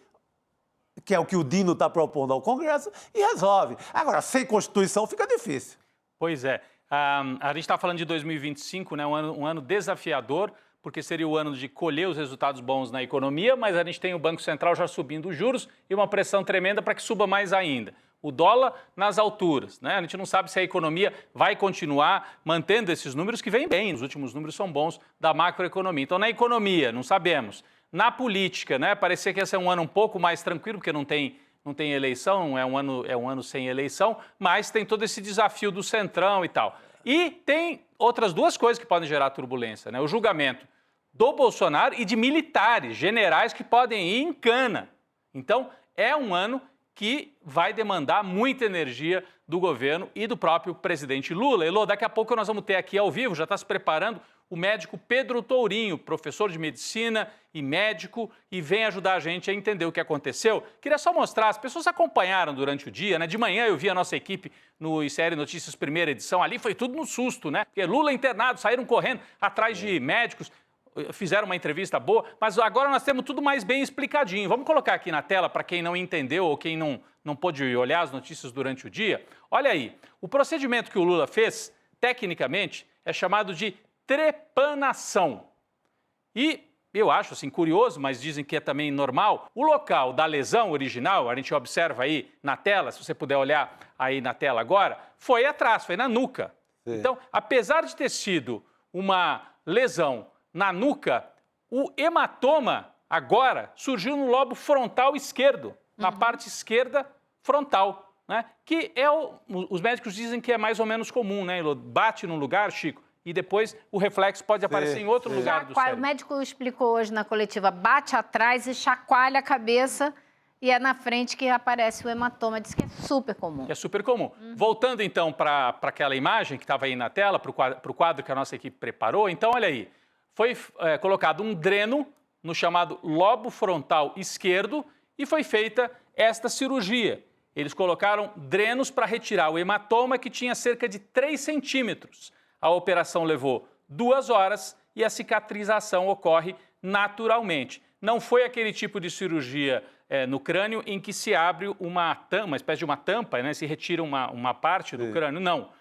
que é o que o Dino está propondo ao Congresso, e resolve. Agora, sem Constituição fica difícil. Pois é. A gente está falando de 2025, né? Um ano desafiador, porque seria o ano de colher os resultados bons na economia, mas a gente tem o Banco Central já subindo os juros e uma pressão tremenda para que suba mais ainda. O dólar nas alturas, né? A gente não sabe se a economia vai continuar mantendo esses números que vêm bem, os últimos números são bons da macroeconomia. Então, na economia, não sabemos. Na política, né? Parecia que ia ser um ano um pouco mais tranquilo, porque não tem eleição, é um ano sem eleição, mas tem todo esse desafio do Centrão e tal. E tem outras duas coisas que podem gerar turbulência, né? O julgamento do Bolsonaro e de militares, generais que podem ir em cana. Então, é um ano que vai demandar muita energia do governo e do próprio presidente Lula. Elô, daqui a pouco nós vamos ter aqui ao vivo, já está se preparando, o médico Pedro Tourinho, professor de medicina e médico, e vem ajudar a gente a entender o que aconteceu. Queria só mostrar, as pessoas acompanharam durante o dia, né? De manhã eu vi a nossa equipe no ICL Notícias primeira edição, ali foi tudo no susto, né? Porque Lula internado, saíram correndo atrás de médicos, fizeram uma entrevista boa, mas agora nós temos tudo mais bem explicadinho. Vamos colocar aqui na tela para quem não entendeu ou quem não pôde olhar as notícias durante o dia. Olha aí, o procedimento que o Lula fez, tecnicamente, é chamado de trepanação. E eu acho assim curioso, mas dizem que é também normal, o local da lesão original, a gente observa aí na tela, se você puder olhar aí na tela agora, foi atrás, foi na nuca. Sim. Então, apesar de ter sido uma lesão na nuca, o hematoma agora surgiu no lobo frontal esquerdo, na parte esquerda frontal, né? Que é os médicos dizem que é mais ou menos comum, né? Ele bate num lugar, Chico, e depois o reflexo pode aparecer em outro lugar do cérebro. O médico explicou hoje na coletiva, bate atrás e chacoalha a cabeça e é na frente que aparece o hematoma. Diz que é super comum. É super comum. Voltando então para aquela imagem que estava aí na tela, para o quadro que a nossa equipe preparou, então olha aí, foi colocado um dreno no chamado lobo frontal esquerdo e foi feita esta cirurgia. Eles colocaram drenos para retirar o hematoma que tinha cerca de 3 centímetros. A operação levou 2 horas e a cicatrização ocorre naturalmente. Não foi aquele tipo de cirurgia no crânio em que se abre uma espécie de uma tampa, né? Se retira uma parte do crânio, não.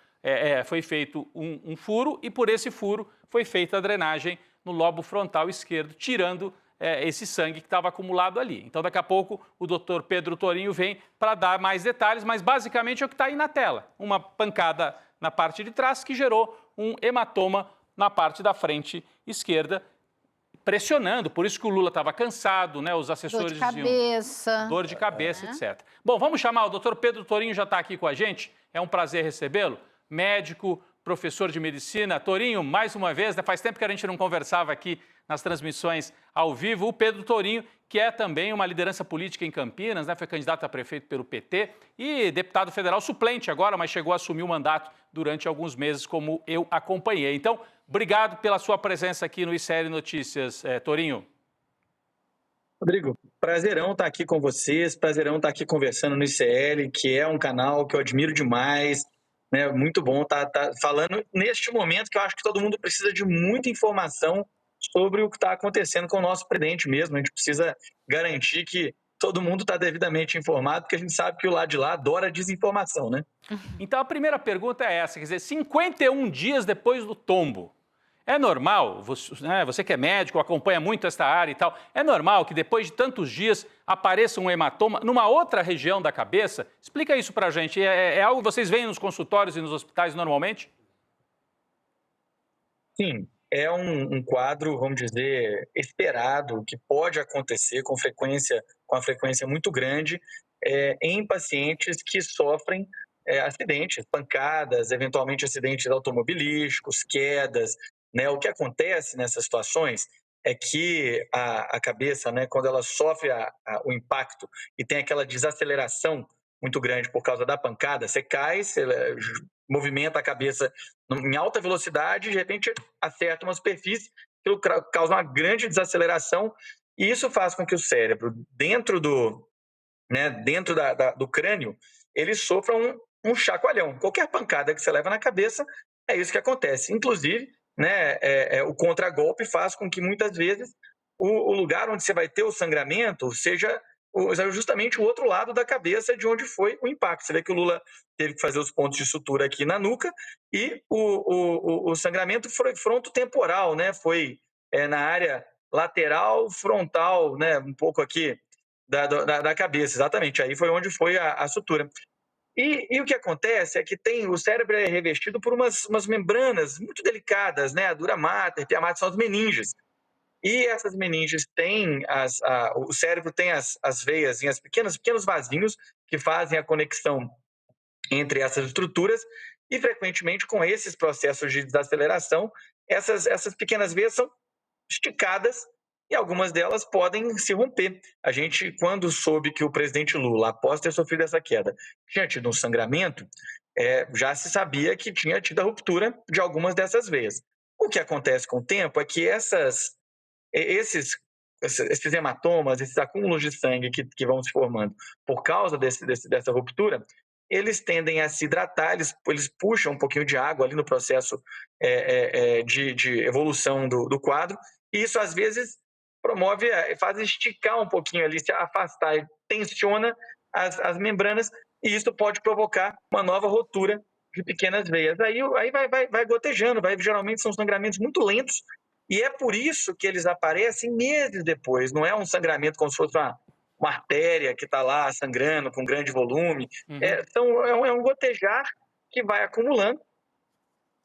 Foi feito um furo e por esse furo foi feita a drenagem no lobo frontal esquerdo, tirando esse sangue que estava acumulado ali. Então, daqui a pouco, o doutor Pedro Tourinho vem para dar mais detalhes, mas basicamente é o que está aí na tela. Uma pancada na parte de trás que gerou um hematoma na parte da frente esquerda, pressionando. Por isso que o Lula estava cansado, né? Os assessores diziam... Dor de cabeça, etc. Bom, vamos chamar o doutor Pedro Tourinho, já está aqui com a gente. É um prazer recebê-lo. Médico, professor de medicina. Tourinho, mais uma vez, né? Faz tempo que a gente não conversava aqui nas transmissões ao vivo. O Pedro Tourinho, que é também uma liderança política em Campinas, né? Foi candidato a prefeito pelo PT e deputado federal suplente agora, mas chegou a assumir o mandato durante alguns meses, como eu acompanhei. Então, obrigado pela sua presença aqui no ICL Notícias, Tourinho. Rodrigo, prazerão estar aqui com vocês, prazerão estar aqui conversando no ICL, que é um canal que eu admiro demais, né? Muito bom estar falando neste momento que eu acho que todo mundo precisa de muita informação sobre o que está acontecendo com o nosso presidente mesmo. A gente precisa garantir que todo mundo está devidamente informado, porque a gente sabe que o lado de lá adora desinformação, né? Então, a primeira pergunta é essa, quer dizer, 51 dias depois do tombo, é normal, você que é médico, acompanha muito esta área e tal, é normal que depois de tantos dias apareça um hematoma numa outra região da cabeça? Explica isso pra gente, é algo que vocês veem nos consultórios e nos hospitais normalmente? Sim, é um quadro, vamos dizer, esperado, que pode acontecer com uma frequência muito grande em pacientes que sofrem acidentes, pancadas, eventualmente acidentes automobilísticos, quedas, né? O que acontece nessas situações é que a cabeça, né, quando ela sofre o impacto e tem aquela desaceleração muito grande por causa da pancada, você cai, você movimenta a cabeça em alta velocidade e de repente acerta uma superfície, que causa uma grande desaceleração e isso faz com que o cérebro, dentro né, dentro do crânio, ele sofra um chacoalhão. Qualquer pancada que você leva na cabeça, é isso que acontece. Inclusive, né, o contragolpe faz com que muitas vezes o lugar onde você vai ter o sangramento seja justamente o outro lado da cabeça de onde foi o impacto. Você vê que o Lula teve que fazer os pontos de sutura aqui na nuca e o sangramento foi frontotemporal, né? Foi na área lateral, frontal, né? Um pouco aqui da cabeça, exatamente. Aí foi onde foi a sutura. E o que acontece é que o cérebro é revestido por umas membranas muito delicadas, né? A dura mater, pia mater, são as meninges. E essas meninges têm, o cérebro tem as veias, pequenos vasinhos que fazem a conexão entre essas estruturas e, frequentemente, com esses processos de desaceleração, essas pequenas veias são esticadas e algumas delas podem se romper. A gente, quando soube que o presidente Lula, após ter sofrido essa queda, tinha tido um sangramento, já se sabia que tinha tido a ruptura de algumas dessas veias. O que acontece com o tempo é que esses hematomas, esses acúmulos de sangue que vão se formando por causa dessa ruptura, eles tendem a se hidratar, eles puxam um pouquinho de água ali no processo de evolução do quadro, e isso às vezes faz esticar um pouquinho ali, se afastar, tensiona as membranas, e isso pode provocar uma nova rotura de pequenas veias. Aí vai gotejando, geralmente são sangramentos muito lentos, e é por isso que eles aparecem meses depois. Não é um sangramento como se fosse uma artéria que está lá sangrando com grande volume. É um gotejar que vai acumulando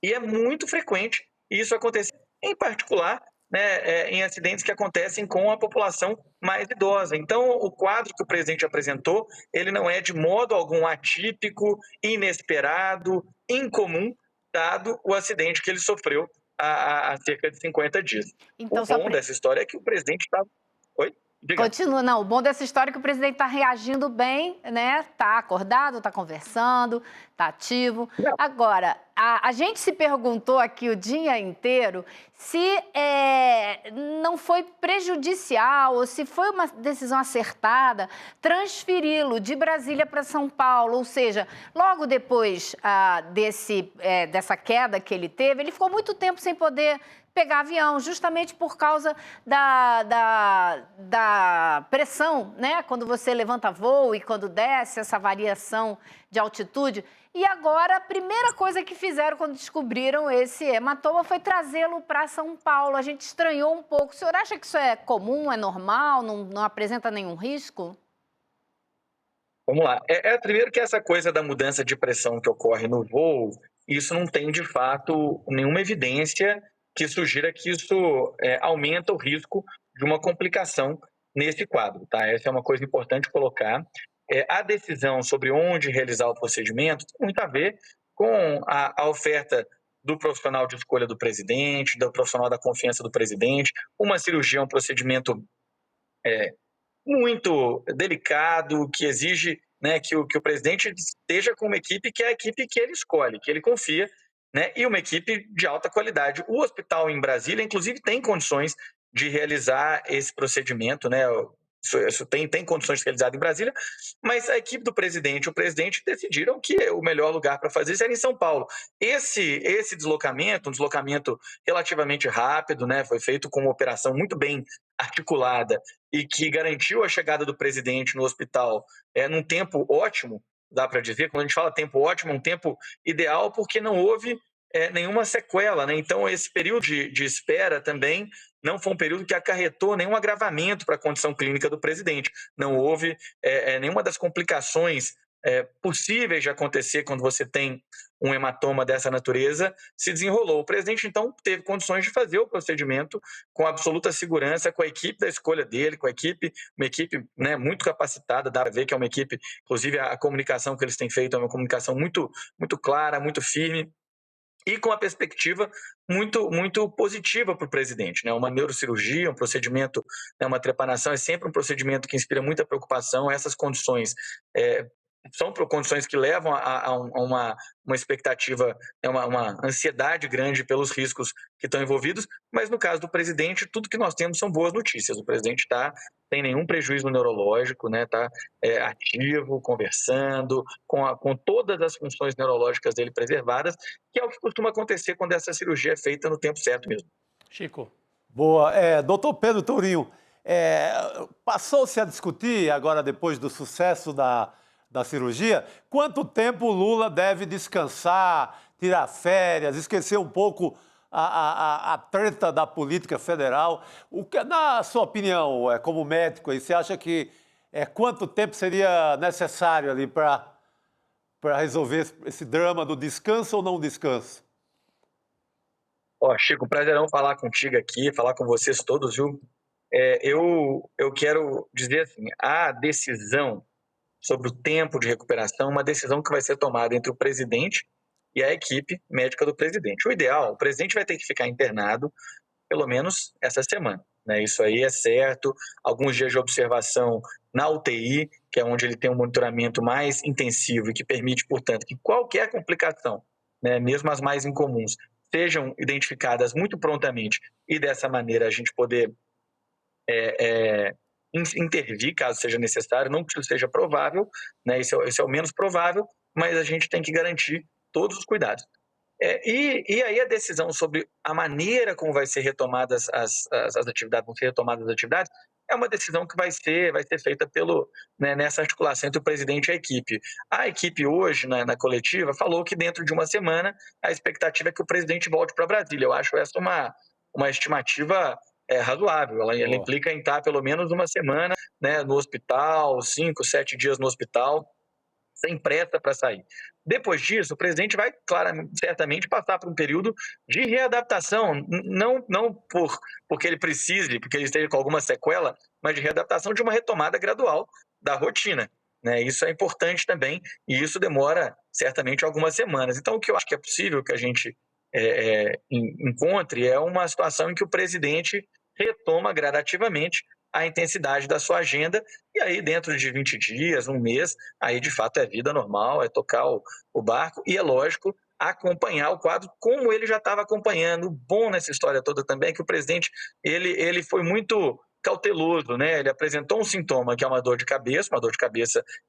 e é muito frequente isso acontecer, em particular, né, em acidentes que acontecem com a população mais idosa. Então, o quadro que o presidente apresentou, ele não é de modo algum atípico, inesperado, incomum, dado o acidente que ele sofreu há cerca de 50 dias. Então, o bom dessa história é que o presidente estava... Oi? Diga. Continua, não. O bom dessa história é que o presidente está reagindo bem, né? Está acordado, está conversando, está ativo. Não. Agora, a gente se perguntou aqui o dia inteiro se não foi prejudicial ou se foi uma decisão acertada transferi-lo de Brasília para São Paulo. Ou seja, logo depois dessa queda que ele teve, ele ficou muito tempo sem poder pegar avião, justamente por causa da pressão, né? Quando você levanta voo e quando desce, essa variação de altitude. E agora, a primeira coisa que fizeram quando descobriram esse hematoma foi trazê-lo para São Paulo. A gente estranhou um pouco. O senhor acha que isso é comum, é normal, não apresenta nenhum risco? Vamos lá. Primeiro que essa coisa da mudança de pressão que ocorre no voo, isso não tem, de fato, nenhuma evidência que sugira que isso aumenta o risco de uma complicação nesse quadro, tá? Essa é uma coisa importante colocar. A decisão sobre onde realizar o procedimento tem muito a ver com a oferta do profissional de escolha do presidente, do profissional da confiança do presidente. Uma cirurgia é um procedimento muito delicado, que exige, né, que o presidente esteja com uma equipe que é a equipe que ele escolhe, que ele confia, né, e uma equipe de alta qualidade. O hospital em Brasília, inclusive, tem condições de realizar esse procedimento, né? Isso tem condições de realizar em Brasília, mas a equipe do presidente e o presidente decidiram que o melhor lugar para fazer isso era em São Paulo. Esse deslocamento, um deslocamento relativamente rápido, né? Foi feito com uma operação muito bem articulada e que garantiu a chegada do presidente no hospital num tempo ótimo, dá para dizer. Quando a gente fala tempo ótimo, é um tempo ideal porque não houve nenhuma sequela, né? Então, esse período de espera também não foi um período que acarretou nenhum agravamento para a condição clínica do presidente. Não houve nenhuma das complicações possíveis de acontecer quando você tem um hematoma dessa natureza, se desenrolou. O presidente, então, teve condições de fazer o procedimento com absoluta segurança, com a equipe da escolha dele, com uma equipe, né, muito capacitada, dá para ver que é uma equipe, inclusive a comunicação que eles têm feito é uma comunicação muito, muito clara, muito firme, e com a perspectiva muito, muito positiva para o presidente, né? Uma neurocirurgia, um procedimento, né, uma trepanação é sempre um procedimento que inspira muita preocupação. Essas condições são condições que levam a uma expectativa, uma ansiedade grande pelos riscos que estão envolvidos, mas no caso do presidente, tudo que nós temos são boas notícias. O presidente está sem nenhum prejuízo neurológico, né? Está ativo, conversando, com todas as funções neurológicas dele preservadas, que é o que costuma acontecer quando essa cirurgia é feita no tempo certo mesmo. Chico. Boa. Doutor Pedro Tourinho, passou-se a discutir, agora depois do sucesso da cirurgia, quanto tempo o Lula deve descansar, tirar férias, esquecer um pouco a treta da política federal. Na sua opinião, como médico, você acha que quanto tempo seria necessário ali para resolver esse drama do descanso ou não descanso? Chico, prazerão falar contigo aqui, falar com vocês todos, viu? Eu quero dizer assim, a decisão sobre o tempo de recuperação, uma decisão que vai ser tomada entre o presidente e a equipe médica do presidente. O ideal, o presidente vai ter que ficar internado pelo menos essa semana, né? Isso aí é certo, alguns dias de observação na UTI, que é onde ele tem um monitoramento mais intensivo e que permite, portanto, que qualquer complicação, né, mesmo as mais incomuns, sejam identificadas muito prontamente e dessa maneira a gente poder intervir caso seja necessário, não que isso seja provável, né? Esse é o menos provável, mas a gente tem que garantir todos os cuidados. E aí a decisão sobre a maneira como vai ser retomadas as atividades, vão ser retomadas as atividades, é uma decisão que vai ser feita nessa articulação entre o presidente e a equipe. A equipe hoje, na coletiva, falou que dentro de uma semana a expectativa é que o presidente volte para Brasília. Eu acho essa uma estimativa razoável. Ela implica em estar pelo menos uma semana, né, no hospital, 5, 7 dias no hospital, sem pressa para sair. Depois disso, o presidente vai, certamente, passar por um período de readaptação, não porque ele precise, porque ele esteja com alguma sequela, mas de readaptação de uma retomada gradual da rotina, né? Isso é importante também, e isso demora, certamente, algumas semanas. Então, o que eu acho que é possível que a gente encontre é uma situação em que o presidente retoma gradativamente a intensidade da sua agenda, e aí dentro de 20 dias, um mês, aí de fato é vida normal, é tocar o barco, e é lógico, acompanhar o quadro como ele já estava acompanhando. O bom nessa história toda também é que o presidente, ele foi muito cauteloso, né? Ele apresentou um sintoma que é uma dor de cabeça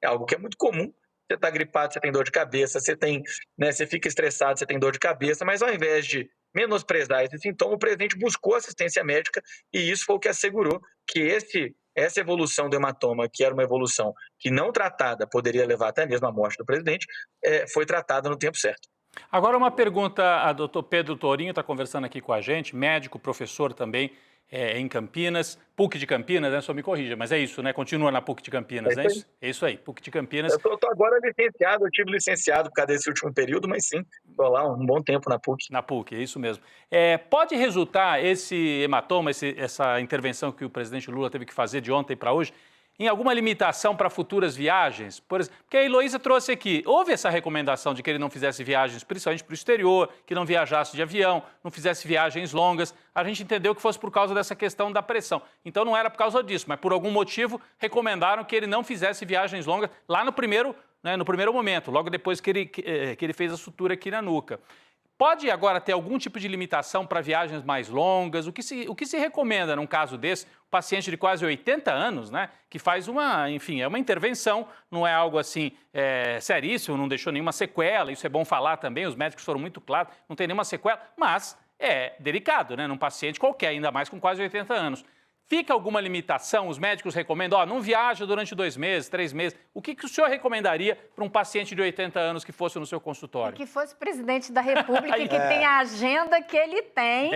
é algo que é muito comum. Você está gripado, você tem dor de cabeça, você fica estressado, você tem dor de cabeça, mas ao invés de menosprezar esse sintoma, o presidente buscou assistência médica e isso foi o que assegurou que essa evolução do hematoma, que era uma evolução que não tratada poderia levar até mesmo à morte do presidente, foi tratada no tempo certo. Agora uma pergunta, a doutor Pedro Tourinho está conversando aqui com a gente, médico, professor também em Campinas, PUC de Campinas, né? Só me corrija, mas é isso, né? Continua na PUC de Campinas, né? É isso aí, PUC de Campinas. Eu estou agora licenciado, eu tive licenciado por causa desse último período, mas sim, estou lá um bom tempo na PUC. Na PUC, é isso mesmo. Pode resultar esse hematoma, essa intervenção que o presidente Lula teve que fazer de ontem para hoje, em alguma limitação para futuras viagens? Por exemplo, porque a Heloísa trouxe aqui, houve essa recomendação de que ele não fizesse viagens, principalmente para o exterior, que não viajasse de avião, não fizesse viagens longas. A gente entendeu que fosse por causa dessa questão da pressão. Então não era por causa disso, mas por algum motivo recomendaram que ele não fizesse viagens longas lá no primeiro momento, logo depois que ele fez a sutura aqui na nuca. Pode agora ter algum tipo de limitação para viagens mais longas? O que se recomenda num caso desse? Um paciente de quase 80 anos, né? Que faz uma intervenção, não é algo assim seríssimo, não deixou nenhuma sequela, isso é bom falar também, os médicos foram muito claros, não tem nenhuma sequela, mas é delicado, né? Num paciente qualquer, ainda mais com quase 80 anos. Fica alguma limitação? Os médicos recomendam, não viaja durante 2 meses, 3 meses. O que o senhor recomendaria para um paciente de 80 anos que fosse no seu consultório? Que fosse presidente da República e que tem a agenda que ele tem.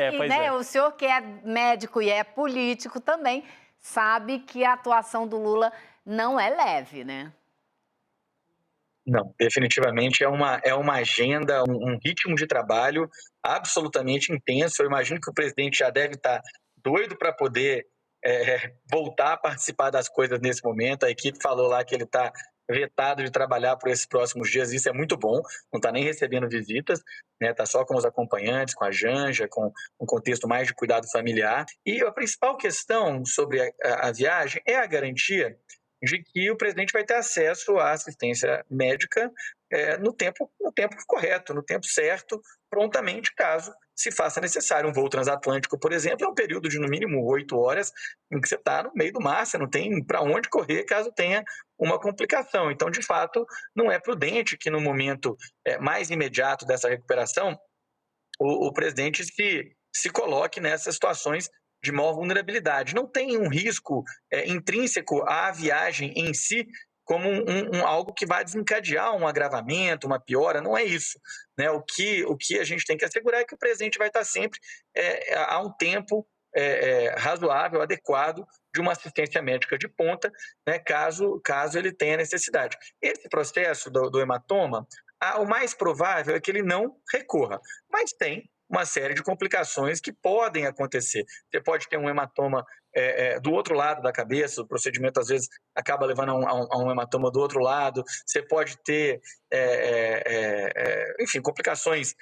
O senhor que é médico e é político também sabe que a atuação do Lula não é leve, né? Não, definitivamente é uma agenda, um ritmo de trabalho absolutamente intenso. Eu imagino que o presidente já deve estar doido para poder voltar a participar das coisas nesse momento. A equipe falou lá que ele está vetado de trabalhar por esses próximos dias, isso é muito bom, não está nem recebendo visitas, né? Está só com os acompanhantes, com a Janja, com um contexto mais de cuidado familiar. E a principal questão sobre a viagem é a garantia de que o presidente vai ter acesso à assistência médica no tempo correto, no tempo certo, prontamente, caso se faça necessário. Um voo transatlântico, por exemplo, é um período de no mínimo 8 horas em que você está no meio do mar, você não tem para onde correr caso tenha uma complicação. Então, de fato, não é prudente que no momento mais imediato dessa recuperação o presidente se coloque nessas situações de maior vulnerabilidade. Não tem um risco intrínseco à viagem em si, como algo que vai desencadear um agravamento, uma piora, não é isso. Né? O que a gente tem que assegurar é que o presidente vai estar sempre a um tempo razoável, adequado, de uma assistência médica de ponta, né? caso ele tenha necessidade. Esse processo do hematoma, o mais provável é que ele não recorra, mas tem uma série de complicações que podem acontecer. Você pode ter um hematoma do outro lado da cabeça, o procedimento às vezes acaba levando a um hematoma do outro lado, você pode ter, enfim, complicações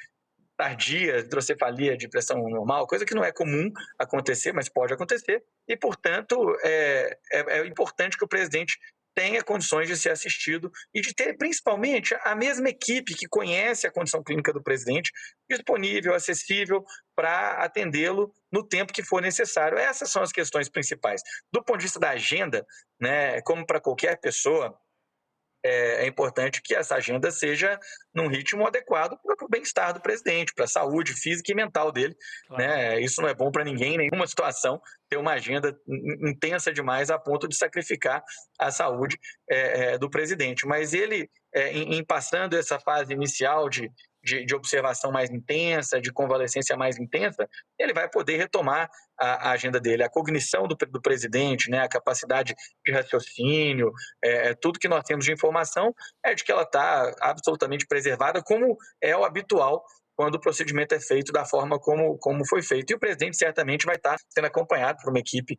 tardias, hidrocefalia de pressão normal, coisa que não é comum acontecer, mas pode acontecer, e, portanto, é importante que o presidente tenha condições de ser assistido e de ter, principalmente, a mesma equipe que conhece a condição clínica do presidente disponível, acessível para atendê-lo no tempo que for necessário. Essas são as questões principais. Do ponto de vista da agenda, né, como para qualquer pessoa, é importante que essa agenda seja num ritmo adequado para o bem-estar do presidente, para a saúde física e mental dele. Claro. Né? Isso não é bom para ninguém, em nenhuma situação, ter uma agenda intensa demais a ponto de sacrificar a saúde do presidente. Mas ele, em passando essa fase inicial de observação mais intensa, de convalescência mais intensa, ele vai poder retomar a agenda dele. A cognição do presidente, né, a capacidade de raciocínio, tudo que nós temos de informação é de que ela está absolutamente preservada, como é o habitual quando o procedimento é feito da forma como foi feito. E o presidente certamente vai estar sendo acompanhado por uma equipe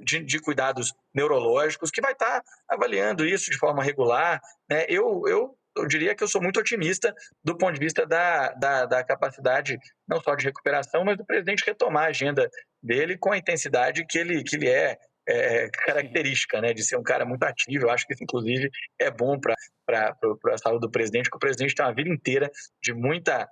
de cuidados neurológicos que vai estar avaliando isso de forma regular. Né? Eu diria que eu sou muito otimista do ponto de vista da capacidade não só de recuperação, mas do presidente retomar a agenda dele com a intensidade que ele é característica, né, de ser um cara muito ativo. Eu acho que isso, inclusive, é bom para a saúde do presidente, porque o presidente tem uma vida inteira de muita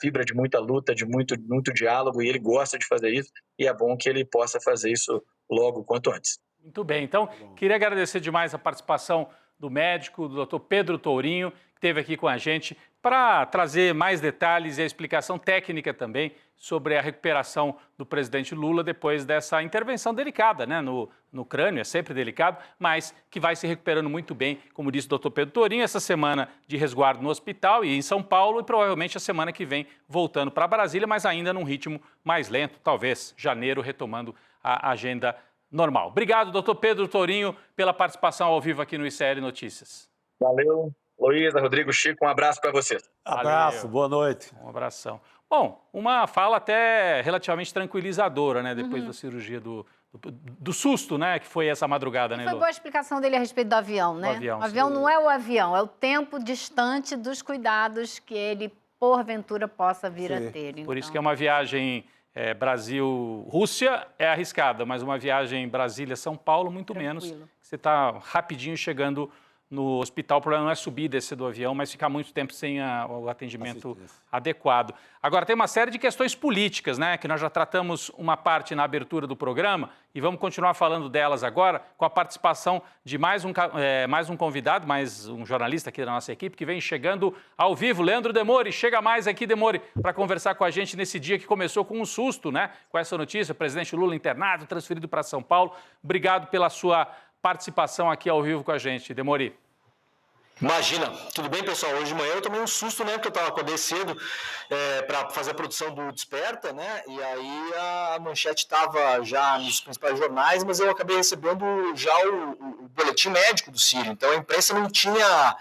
fibra, de muita luta, de muito diálogo, e ele gosta de fazer isso, e é bom que ele possa fazer isso logo, quanto antes. Muito bem. Então, queria agradecer demais a participação do médico, do Dr. Pedro Tourinho, que esteve aqui com a gente para trazer mais detalhes e a explicação técnica também sobre a recuperação do presidente Lula depois dessa intervenção delicada, né, no crânio, é sempre delicado, mas que vai se recuperando muito bem, como disse o Dr. Pedro Tourinho, essa semana de resguardo no hospital e em São Paulo, e provavelmente a semana que vem voltando para Brasília, mas ainda num ritmo mais lento, talvez janeiro retomando a agenda normal. Obrigado, doutor Pedro Tourinho, pela participação ao vivo aqui no ICL Notícias. Valeu, Luísa, Rodrigo, Chico, um abraço para vocês. Abraço, Valeu. Boa noite. Um abração. Bom, uma fala até relativamente tranquilizadora, né, depois da cirurgia do susto, né, que foi essa madrugada, né, Foi Lu? boa a explicação dele a respeito do avião, né? O avião não é o avião, é o tempo distante dos cuidados que ele, porventura, possa vir a ter. Então... Por isso que é uma viagem Brasil-Rússia é arriscada, mas uma viagem Brasília-São Paulo, muito menos. Você está rapidinho chegando no hospital. O problema não é subir e descer do avião, mas ficar muito tempo sem o atendimento adequado. Agora, tem uma série de questões políticas, né, que nós já tratamos uma parte na abertura do programa e vamos continuar falando delas agora com a participação de mais um convidado, mais um jornalista aqui da nossa equipe que vem chegando ao vivo. Leandro Demori, chega mais aqui, Demori, para conversar com a gente nesse dia que começou com um susto, né, com essa notícia, o presidente Lula internado, transferido para São Paulo. Obrigado pela sua participação aqui ao vivo com a gente, Demori. Imagina, tudo bem, pessoal? Hoje de manhã eu tomei um susto, né? Porque eu acordei cedo para fazer a produção do Desperta, né? E aí a manchete estava já nos principais jornais, mas eu acabei recebendo já o boletim médico do Círio. Então a imprensa não tinha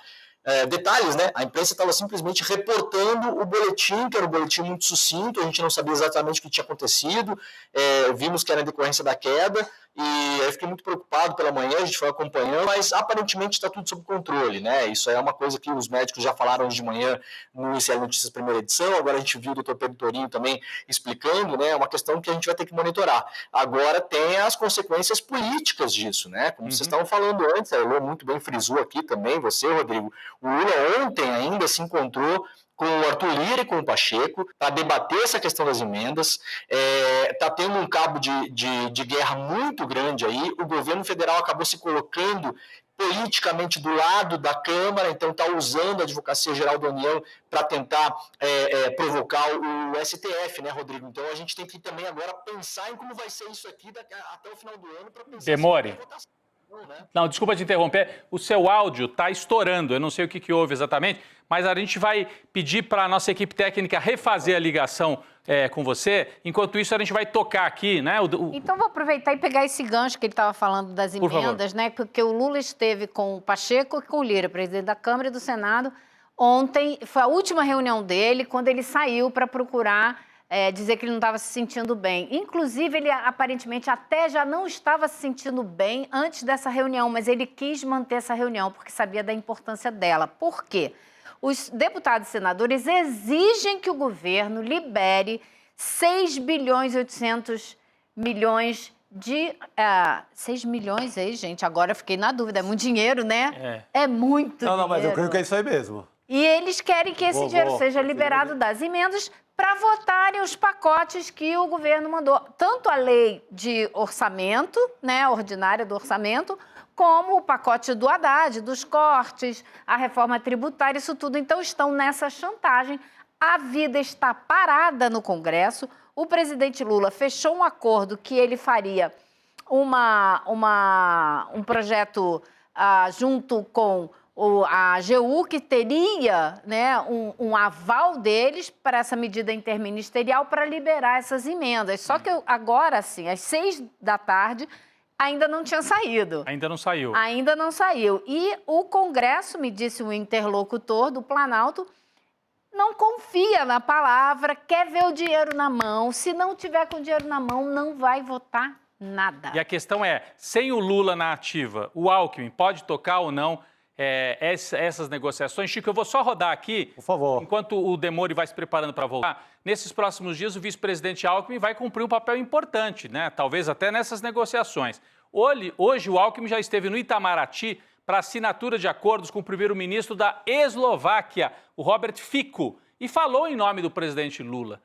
detalhes, né? A imprensa estava simplesmente reportando o boletim, que era um boletim muito sucinto, a gente não sabia exatamente o que tinha acontecido, vimos que era em decorrência da queda, E aí fiquei muito preocupado pela manhã, a gente foi acompanhando, mas aparentemente está tudo sob controle, né? Isso é uma coisa que os médicos já falaram hoje de manhã no ICL Notícias primeira edição, agora a gente viu o doutor Pedro Torinho também explicando, né? É uma questão que a gente vai ter que monitorar. Agora tem as consequências políticas disso, né? Como vocês estavam falando antes, a Elô muito bem frisou aqui também, você, Rodrigo, o Lula ontem ainda se encontrou com o Arthur Lira e com o Pacheco, para debater essa questão das emendas. Está tendo um cabo de guerra muito grande aí. O governo federal acabou se colocando politicamente do lado da Câmara, então está usando a Advocacia Geral da União para tentar provocar o STF, né, Rodrigo? Então a gente tem que também agora pensar em como vai ser isso aqui até o final do ano para pensar Demore. em votação. Não, desculpa te interromper, o seu áudio está estourando, eu não sei o que houve exatamente, mas a gente vai pedir para a nossa equipe técnica refazer a ligação com você, enquanto isso a gente vai tocar aqui, né? Então vou aproveitar e pegar esse gancho que ele estava falando das emendas, né? Porque o Lula esteve com o Pacheco e com o Lira, presidente da Câmara e do Senado, ontem, foi a última reunião dele, quando ele saiu para procurar dizer que ele não estava se sentindo bem. Inclusive, ele aparentemente até já não estava se sentindo bem antes dessa reunião, mas ele quis manter essa reunião porque sabia da importância dela. Por quê? Os deputados e senadores exigem que o governo libere 6 bilhões e 800 milhões de... 6 milhões aí, gente, agora eu fiquei na dúvida. É muito dinheiro, né? É muito dinheiro. Não, mas eu creio que é isso aí mesmo. E eles querem que esse dinheiro seja liberado das emendas para votarem os pacotes que o governo mandou. Tanto a lei de orçamento, né, ordinária do orçamento, como o pacote do Haddad, dos cortes, a reforma tributária, isso tudo. Então, estão nessa chantagem. A vida está parada no Congresso. O presidente Lula fechou um acordo que ele faria um projeto junto com a AGU, que teria, né, um aval deles para essa medida interministerial para liberar essas emendas. Só que agora, assim, às 6h, ainda não tinha saído. Ainda não saiu. Ainda não saiu. E o Congresso, me disse um interlocutor do Planalto, não confia na palavra, quer ver o dinheiro na mão. Se não tiver com o dinheiro na mão, não vai votar nada. E a questão é, sem o Lula na ativa, o Alckmin pode tocar ou não essas negociações? Chico, eu vou só rodar aqui, por favor, enquanto o Demore vai se preparando para voltar. Nesses próximos dias, o vice-presidente Alckmin vai cumprir um papel importante, né? Talvez até nessas negociações. Hoje o Alckmin já esteve no Itamaraty para assinatura de acordos com o primeiro-ministro da Eslováquia, o Robert Fico, e falou em nome do presidente Lula.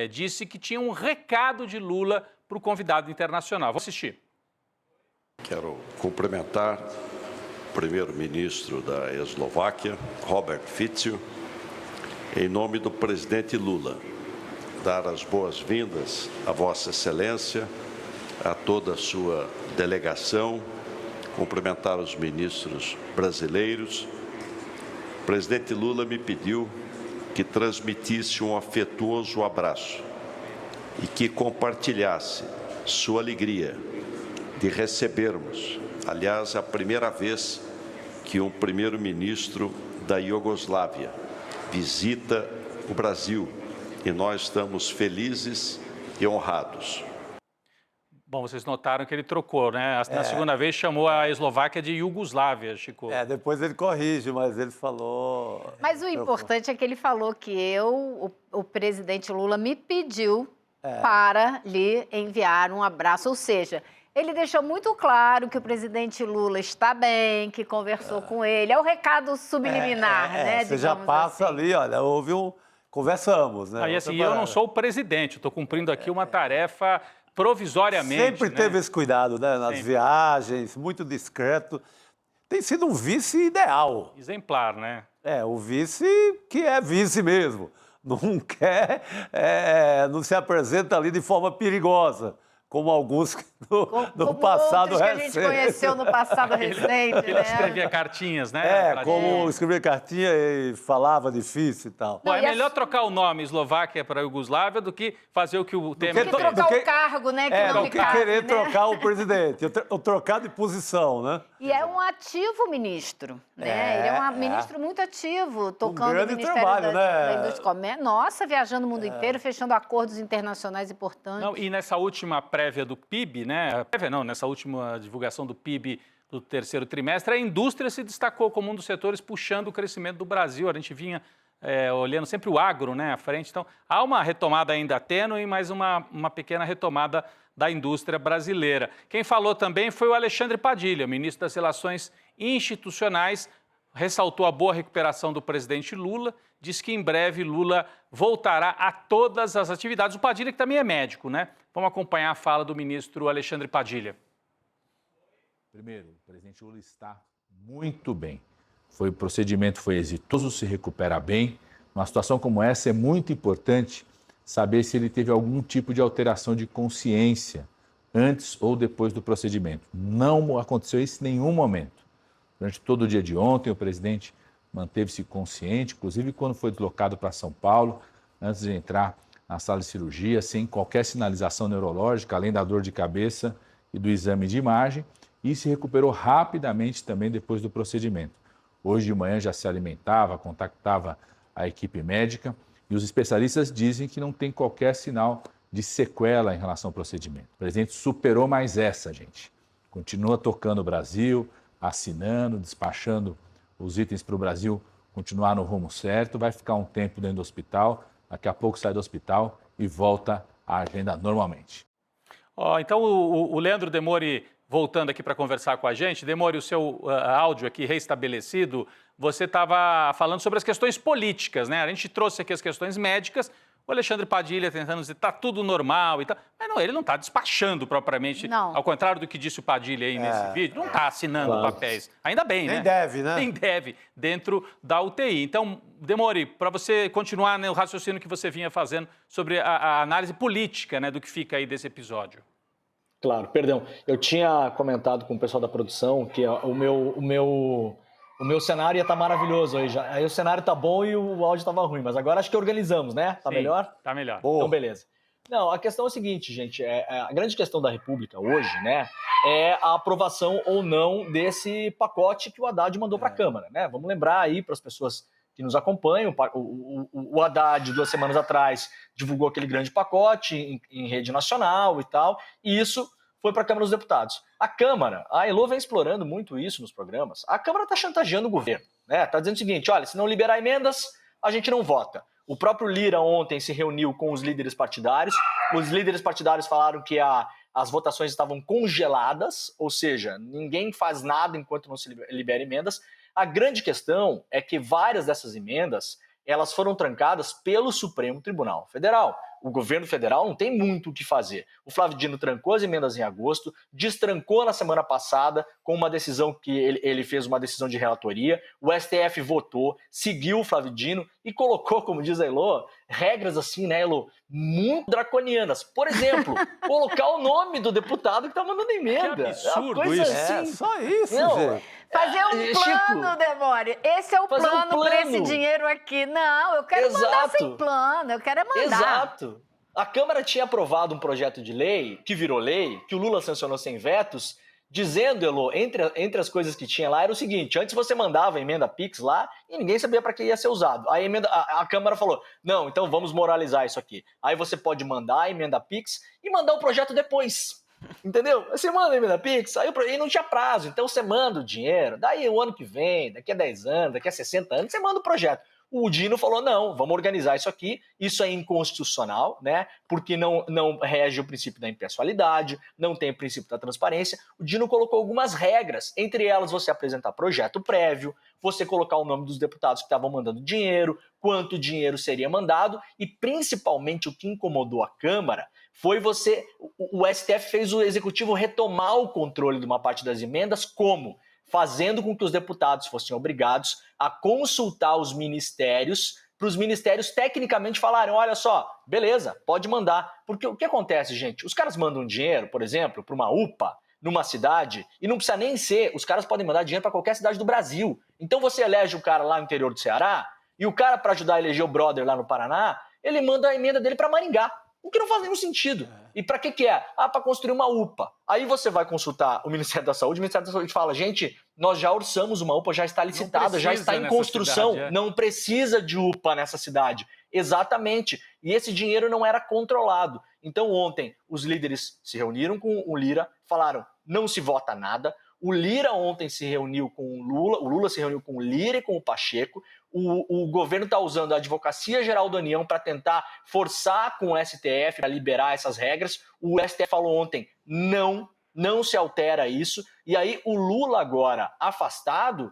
Disse que tinha um recado de Lula para o convidado internacional. Vou assistir. Quero cumprimentar primeiro-ministro da Eslováquia, Robert Fico, em nome do presidente Lula, dar as boas-vindas a Vossa Excelência, a toda a sua delegação, cumprimentar os ministros brasileiros. O presidente Lula me pediu que transmitisse um afetuoso abraço e que compartilhasse sua alegria de recebermos, aliás, a primeira vez que um primeiro-ministro da Iugoslávia visita o Brasil, e nós estamos felizes e honrados. Bom, vocês notaram que ele trocou, né? Na segunda vez chamou a Eslováquia de Iugoslávia, Chico. Depois ele corrige, mas ele falou... Mas o importante é que ele falou que o presidente Lula me pediu para lhe enviar um abraço, ou seja... Ele deixou muito claro que o presidente Lula está bem, que conversou com ele. É o recado subliminar, né? Você já passa assim. Ali, olha, houve conversamos, né? Aí, assim, eu não sou o presidente, estou cumprindo aqui uma tarefa provisoriamente. Sempre teve esse cuidado, né? Nas viagens, muito discreto. Tem sido um vice ideal. Exemplar, né? O vice que é vice mesmo. Não quer, não se apresenta ali de forma perigosa. Como alguns no passado recente. Que a gente conheceu no passado recente, Ele escrevia cartinhas, né? Como escrevia cartinha e falava difícil e tal. Bom, é melhor trocar o nome Eslováquia para Iugoslávia do que fazer o que o Temer fez. Do que trocar o cargo, né? Que não do que querer trocar o presidente. O trocar de posição, né? E é um ativo ministro, né? Ele é um ministro muito ativo, tocando grande o Ministério trabalho, da né? Indústria e Comércio. Nossa, viajando o mundo inteiro, fechando acordos internacionais importantes. Não, e nessa última prévia do PIB, né? Prévia não, nessa última divulgação do PIB do terceiro trimestre, a indústria se destacou como um dos setores puxando o crescimento do Brasil. A gente vinha olhando sempre o agro, né, à frente. Então, há uma retomada ainda tênue, mas uma pequena retomada da indústria brasileira. Quem falou também foi o Alexandre Padilha, ministro das Relações Institucionais, ressaltou a boa recuperação do presidente Lula, disse que em breve Lula voltará a todas as atividades. O Padilha que também é médico, né? Vamos acompanhar a fala do ministro Alexandre Padilha. Primeiro, o presidente Lula está muito bem. O procedimento foi exitoso, se recupera bem. Numa situação como essa, é muito importante saber se ele teve algum tipo de alteração de consciência antes ou depois do procedimento. Não aconteceu isso em nenhum momento. Durante todo o dia de ontem, o presidente manteve-se consciente, inclusive quando foi deslocado para São Paulo, antes de entrar na sala de cirurgia, sem qualquer sinalização neurológica, além da dor de cabeça e do exame de imagem, e se recuperou rapidamente também depois do procedimento. Hoje de manhã já se alimentava, contactava a equipe médica e os especialistas dizem que não tem qualquer sinal de sequela em relação ao procedimento. O presidente superou mais essa, gente. Continua tocando o Brasil, assinando, despachando os itens para o Brasil continuar no rumo certo, vai ficar um tempo dentro do hospital, daqui a pouco sai do hospital e volta à agenda normalmente. Então o Leandro Demori, voltando aqui para conversar com a gente, Demori, o seu áudio aqui restabelecido, você estava falando sobre as questões políticas, né? A gente trouxe aqui as questões médicas, o Alexandre Padilha tentando dizer que está tudo normal e tal, mas não, ele não está despachando propriamente, ao contrário do que disse o Padilha aí nesse vídeo, não está assinando papéis, ainda bem, né? Nem deve, né? Nem deve, dentro da UTI. Então, Demori, para você continuar no raciocínio que você vinha fazendo sobre a análise política, né, do que fica aí desse episódio. Claro, perdão. Eu tinha comentado com o pessoal da produção que o meu cenário ia estar maravilhoso aí já. Aí o cenário tá bom e o áudio estava ruim, mas agora acho que organizamos, né? Tá melhor? Tá melhor. Então, beleza. Não, a questão é o seguinte, gente, a grande questão da República hoje, né, é a aprovação ou não desse pacote que o Haddad mandou para a Câmara, né? Vamos lembrar aí para as pessoas que nos acompanham, o Haddad, 2 semanas atrás, divulgou aquele grande pacote em rede nacional e tal, e isso foi para a Câmara dos Deputados. A Câmara, a Elô vem explorando muito isso nos programas, a Câmara está chantageando o governo, né? Está dizendo o seguinte, olha, se não liberar emendas, a gente não vota. O próprio Lira ontem se reuniu com os líderes partidários, os líderes partidários falaram que as votações estavam congeladas, ou seja, ninguém faz nada enquanto não se libera emendas. A grande questão é que várias dessas emendas, elas foram trancadas pelo Supremo Tribunal Federal. O governo federal não tem muito o que fazer. O Flávio Dino trancou as emendas em agosto, destrancou na semana passada com uma decisão que ele fez uma decisão de relatoria, o STF votou, seguiu o Flávio Dino e colocou, como diz a Elô, regras assim, né, Elô, muito draconianas. Por exemplo, colocar o nome do deputado que está mandando emenda. Que absurdo coisa isso. assim. Só isso, Não, gente. Fazer um plano, Demori. Esse é o fazer um plano para esse dinheiro aqui. Não, eu quero mandar sem plano, eu quero mandar. Exato. A Câmara tinha aprovado um projeto de lei, que virou lei, que o Lula sancionou sem vetos, dizendo, Elô, entre as coisas que tinha lá, era o seguinte, antes você mandava a emenda Pix lá e ninguém sabia para que ia ser usado. Aí a Câmara falou, não, então vamos moralizar isso aqui. Aí você pode mandar a emenda Pix e mandar o projeto depois. Entendeu? Você manda a emenda Pix, aí não tinha prazo, então você manda o dinheiro, daí o ano que vem, daqui a 10 anos, daqui a 60 anos, você manda o projeto. O Dino falou, não, vamos organizar isso aqui, isso é inconstitucional, né? Porque não rege o princípio da impessoalidade, não tem o princípio da transparência. O Dino colocou algumas regras, entre elas você apresentar projeto prévio, você colocar o nome dos deputados que estavam mandando dinheiro, quanto dinheiro seria mandado e principalmente o que incomodou a Câmara foi o STF fez o Executivo retomar o controle de uma parte das emendas, como? Fazendo com que os deputados fossem obrigados a consultar os ministérios, para os ministérios tecnicamente falarem, olha só, beleza, pode mandar. Porque o que acontece, gente? Os caras mandam dinheiro, por exemplo, para uma UPA, numa cidade, e não precisa nem ser, os caras podem mandar dinheiro para qualquer cidade do Brasil. Então você elege o cara lá no interior do Ceará, e o cara, para ajudar a eleger o brother lá no Paraná, ele manda a emenda dele para Maringá. O que não faz nenhum sentido. E para que é? Para construir uma UPA. Aí você vai consultar o Ministério da Saúde, o Ministério da Saúde fala, gente, nós já orçamos uma UPA, já está licitada, já está em construção, não precisa de UPA nessa cidade. Exatamente. E esse dinheiro não era controlado. Então ontem os líderes se reuniram com o Lira, falaram, não se vota nada. O Lira ontem se reuniu com o Lula se reuniu com o Lira e com o Pacheco. O governo está usando a Advocacia Geral da União para tentar forçar com o STF para liberar essas regras. O STF falou ontem, não se altera isso. E aí o Lula agora afastado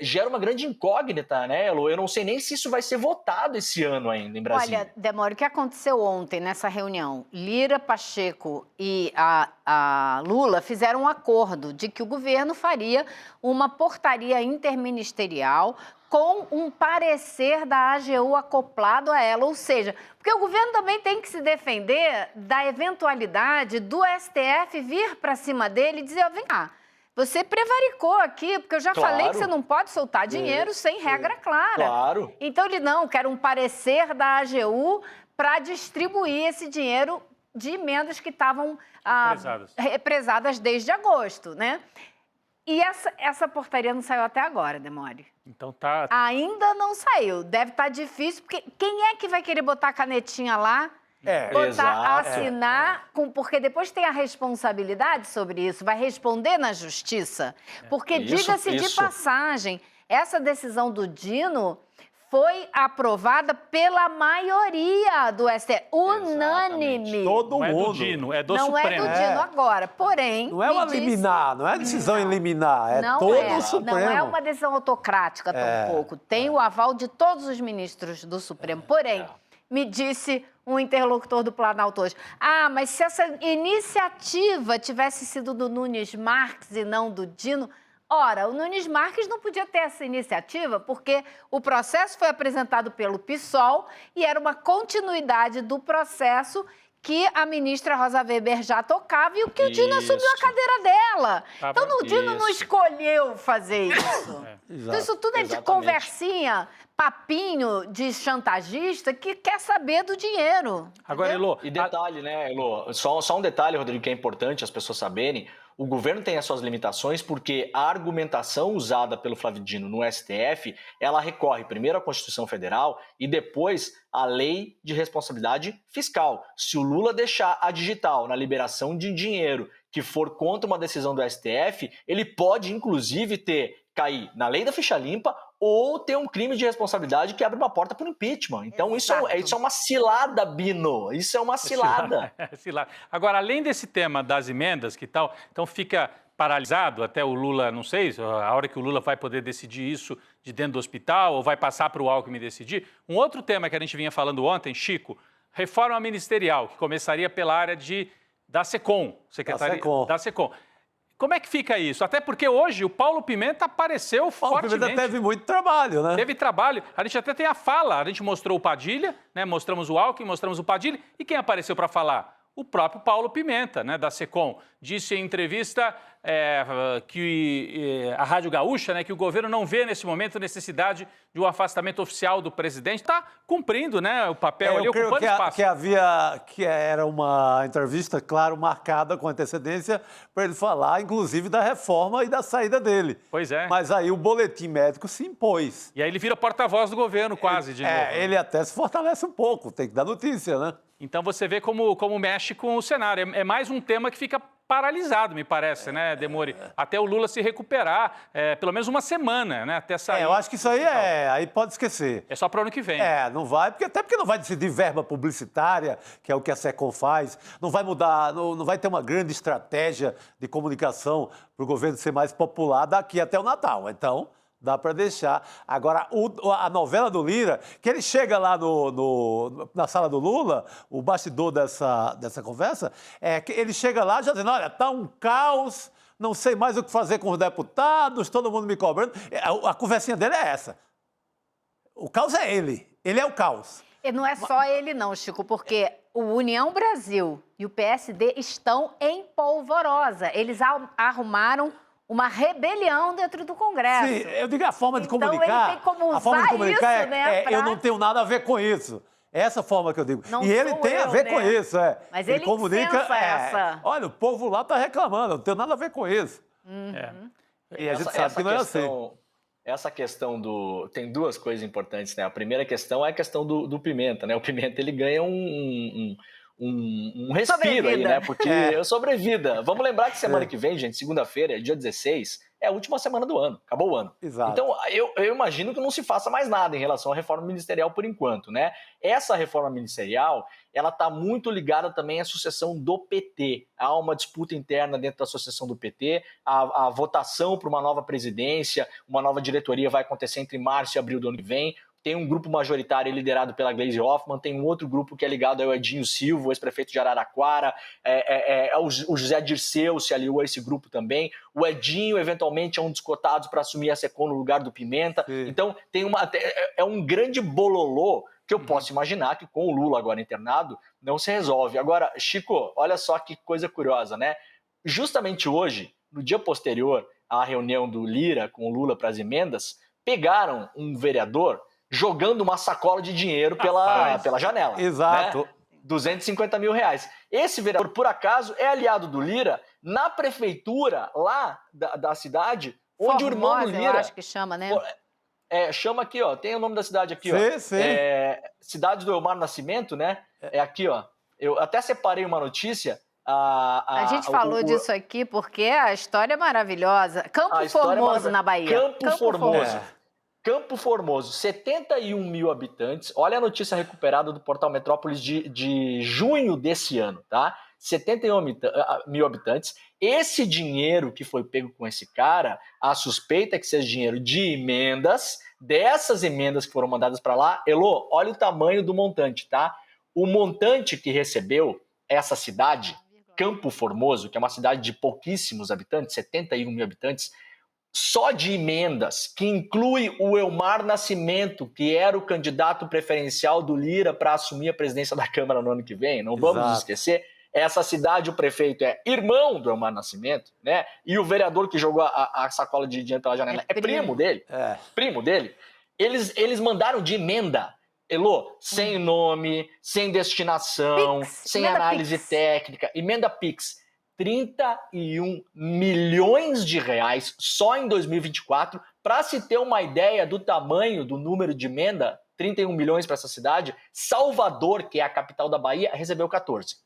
gera uma grande incógnita, né, Elo? Eu não sei nem se isso vai ser votado esse ano ainda em Brasília. Olha, Demore, o que aconteceu ontem nessa reunião? Lira, Pacheco e a Lula fizeram um acordo de que o governo faria uma portaria interministerial com um parecer da AGU acoplado a ela, ou seja, porque o governo também tem que se defender da eventualidade do STF vir para cima dele e dizer, vem cá, você prevaricou aqui, porque eu já falei que você não pode soltar dinheiro sem regra clara. Claro. Então ele não, quer um parecer da AGU para distribuir esse dinheiro de emendas que estavam represadas desde agosto, né? E essa portaria não saiu até agora, Demore. Então tá... Ainda não saiu. Deve estar difícil, porque quem é que vai querer botar a canetinha lá, assinar, porque depois tem a responsabilidade sobre isso, vai responder na justiça? Porque, diga-se de passagem, essa decisão do Dino foi aprovada pela maioria do STF, unânime. Todo mundo. Não é do Dino, é do Supremo. Supremo. Não é do Dino agora, porém... Não é uma liminar, não é decisão liminar, é todo o Supremo. Não é uma decisão autocrática tampouco, tem o aval de todos os ministros do Supremo, porém... Me disse um interlocutor do Planalto hoje. Mas se essa iniciativa tivesse sido do Nunes Marques e não do Dino... Ora, o Nunes Marques não podia ter essa iniciativa porque o processo foi apresentado pelo PSOL e era uma continuidade do processo que a ministra Rosa Weber já tocava e o que o Dino assumiu a cadeira dela. Então, o Dino não escolheu fazer isso. Então, isso tudo é de conversinha, papinho de chantagista que quer saber do dinheiro. Agora, Elô... E detalhe, né, Elô? Só um detalhe, Rodrigo, que é importante as pessoas saberem. O governo tem as suas limitações porque a argumentação usada pelo Flávio Dino no STF, ela recorre primeiro à Constituição Federal e depois à Lei de Responsabilidade Fiscal. Se o Lula deixar a digital na liberação de dinheiro que for contra uma decisão do STF, ele pode, inclusive, cair na lei da ficha limpa ou ter um crime de responsabilidade que abre uma porta para o impeachment. Então, isso é uma cilada, Bino. Isso é uma cilada. Cilada. Agora, além desse tema das emendas, que tal, então fica paralisado até o Lula, não sei, a hora que o Lula vai poder decidir isso de dentro do hospital ou vai passar para o Alckmin decidir. Um outro tema que a gente vinha falando ontem, Chico, reforma ministerial, que começaria pela área da SECOM, Secretaria da SECOM. Como é que fica isso? Até porque hoje o Paulo Pimenta apareceu fortemente. Paulo Pimenta teve muito trabalho, né? Teve trabalho. A gente até tem a fala. A gente mostrou o Padilha, né? Mostramos o Alckmin, mostramos o Padilha. E quem apareceu para falar? O próprio Paulo Pimenta, né? Da SECOM. Disse em entrevista que a Rádio Gaúcha, né? Que o governo não vê nesse momento necessidade de um afastamento oficial do presidente. Está cumprindo, né? O papel ali, ocupando espaço. Que era uma entrevista, claro, marcada com antecedência para ele falar, inclusive, da reforma e da saída dele. Pois é. Mas aí o boletim médico se impôs. E aí ele vira porta-voz do governo, quase, de novo. Ele até se fortalece um pouco, tem que dar notícia, né? Então você vê como mexe com o cenário. É mais um tema que fica paralisado, me parece, né, Demore? Até o Lula se recuperar, pelo menos uma semana, né, até sair. Eu acho que isso aí aí pode esquecer. É só para o ano que vem. Não vai, até porque não vai decidir verba publicitária, que é o que a SECOM faz, não vai mudar, não vai ter uma grande estratégia de comunicação para o governo ser mais popular daqui até o Natal. Então, dá para deixar. Agora, a novela do Lira, que ele chega lá na sala do Lula, o bastidor dessa conversa, que ele chega lá já dizendo, olha, tá um caos, não sei mais o que fazer com os deputados, todo mundo me cobrando. A conversinha dele é essa. O caos é ele é o caos. E não é só ele não, Chico, porque o União Brasil e o PSD estão em polvorosa. Eles arrumaram uma rebelião dentro do Congresso. Sim, eu digo a forma de comunicar. Então ele tem como usar isso, eu não tenho nada a ver com isso. Essa forma que eu digo. Não e ele sou tem a eu, ver né? com isso, Mas ele comunica. incensa essa. Olha, o povo lá está reclamando, não tem nada a ver com isso. E a gente sabe que não é assim. Essa questão do... Tem duas coisas importantes, né? A primeira questão é a questão do Pimenta, né? O Pimenta, ele ganha um respiro aí, né? Porque sobrevida. Vamos lembrar que semana que vem, gente, segunda-feira, dia 16, é a última semana do ano. Acabou o ano. Exato. Então, eu imagino que não se faça mais nada em relação à reforma ministerial por enquanto, né? Essa reforma ministerial, ela está muito ligada também à sucessão do PT. Há uma disputa interna dentro da sucessão do PT, a votação para uma nova presidência, uma nova diretoria vai acontecer entre março e abril do ano que vem. Tem um grupo majoritário liderado pela Gleisi Hoffmann, tem um outro grupo que é ligado ao Edinho Silva, ex-prefeito de Araraquara, o José Dirceu se aliou a esse grupo também, o Edinho eventualmente é um dos cotados para assumir a SECOM no lugar do Pimenta. Sim. Então é um grande bololô que eu posso imaginar que com o Lula agora internado não se resolve. Agora, Chico, olha só que coisa curiosa, né? Justamente hoje, no dia posterior à reunião do Lira com o Lula para as emendas, pegaram um vereador jogando uma sacola de dinheiro pela janela. Exato. Né? 250 mil reais. Esse vereador, por acaso, é aliado do Lira na prefeitura lá da cidade, onde o irmão do Lira... eu acho que chama, né? Chama aqui, ó. Tem o nome da cidade aqui, sim, ó. Sim. Cidade do Elmar Nascimento, né? É aqui, ó. Eu até separei uma notícia. A gente falou disso aqui porque a história é maravilhosa. Campo Formoso, na Bahia. Campo Formoso. Campo Formoso, 71 mil habitantes. Olha a notícia recuperada do portal Metrópolis de junho desse ano, tá? 71 mil habitantes. Esse dinheiro que foi pego com esse cara, a suspeita é que seja dinheiro de emendas, dessas emendas que foram mandadas para lá. Elô, olha o tamanho do montante, tá? O montante que recebeu essa cidade, Campo Formoso, que é uma cidade de pouquíssimos habitantes, 71 mil habitantes, só de emendas, que inclui o Elmar Nascimento, que era o candidato preferencial do Lira para assumir a presidência da Câmara no ano que vem, não vamos esquecer, essa cidade, o prefeito é irmão do Elmar Nascimento, né? E o vereador que jogou a sacola de dinheiro pela janela é primo dele. Primo dele. Eles mandaram de emenda, Elô, sem nome, sem destinação, sem análise técnica, emenda Pix. 31 milhões de reais só em 2024. Para se ter uma ideia do tamanho do número de emenda, 31 milhões para essa cidade, Salvador, que é a capital da Bahia, recebeu 14.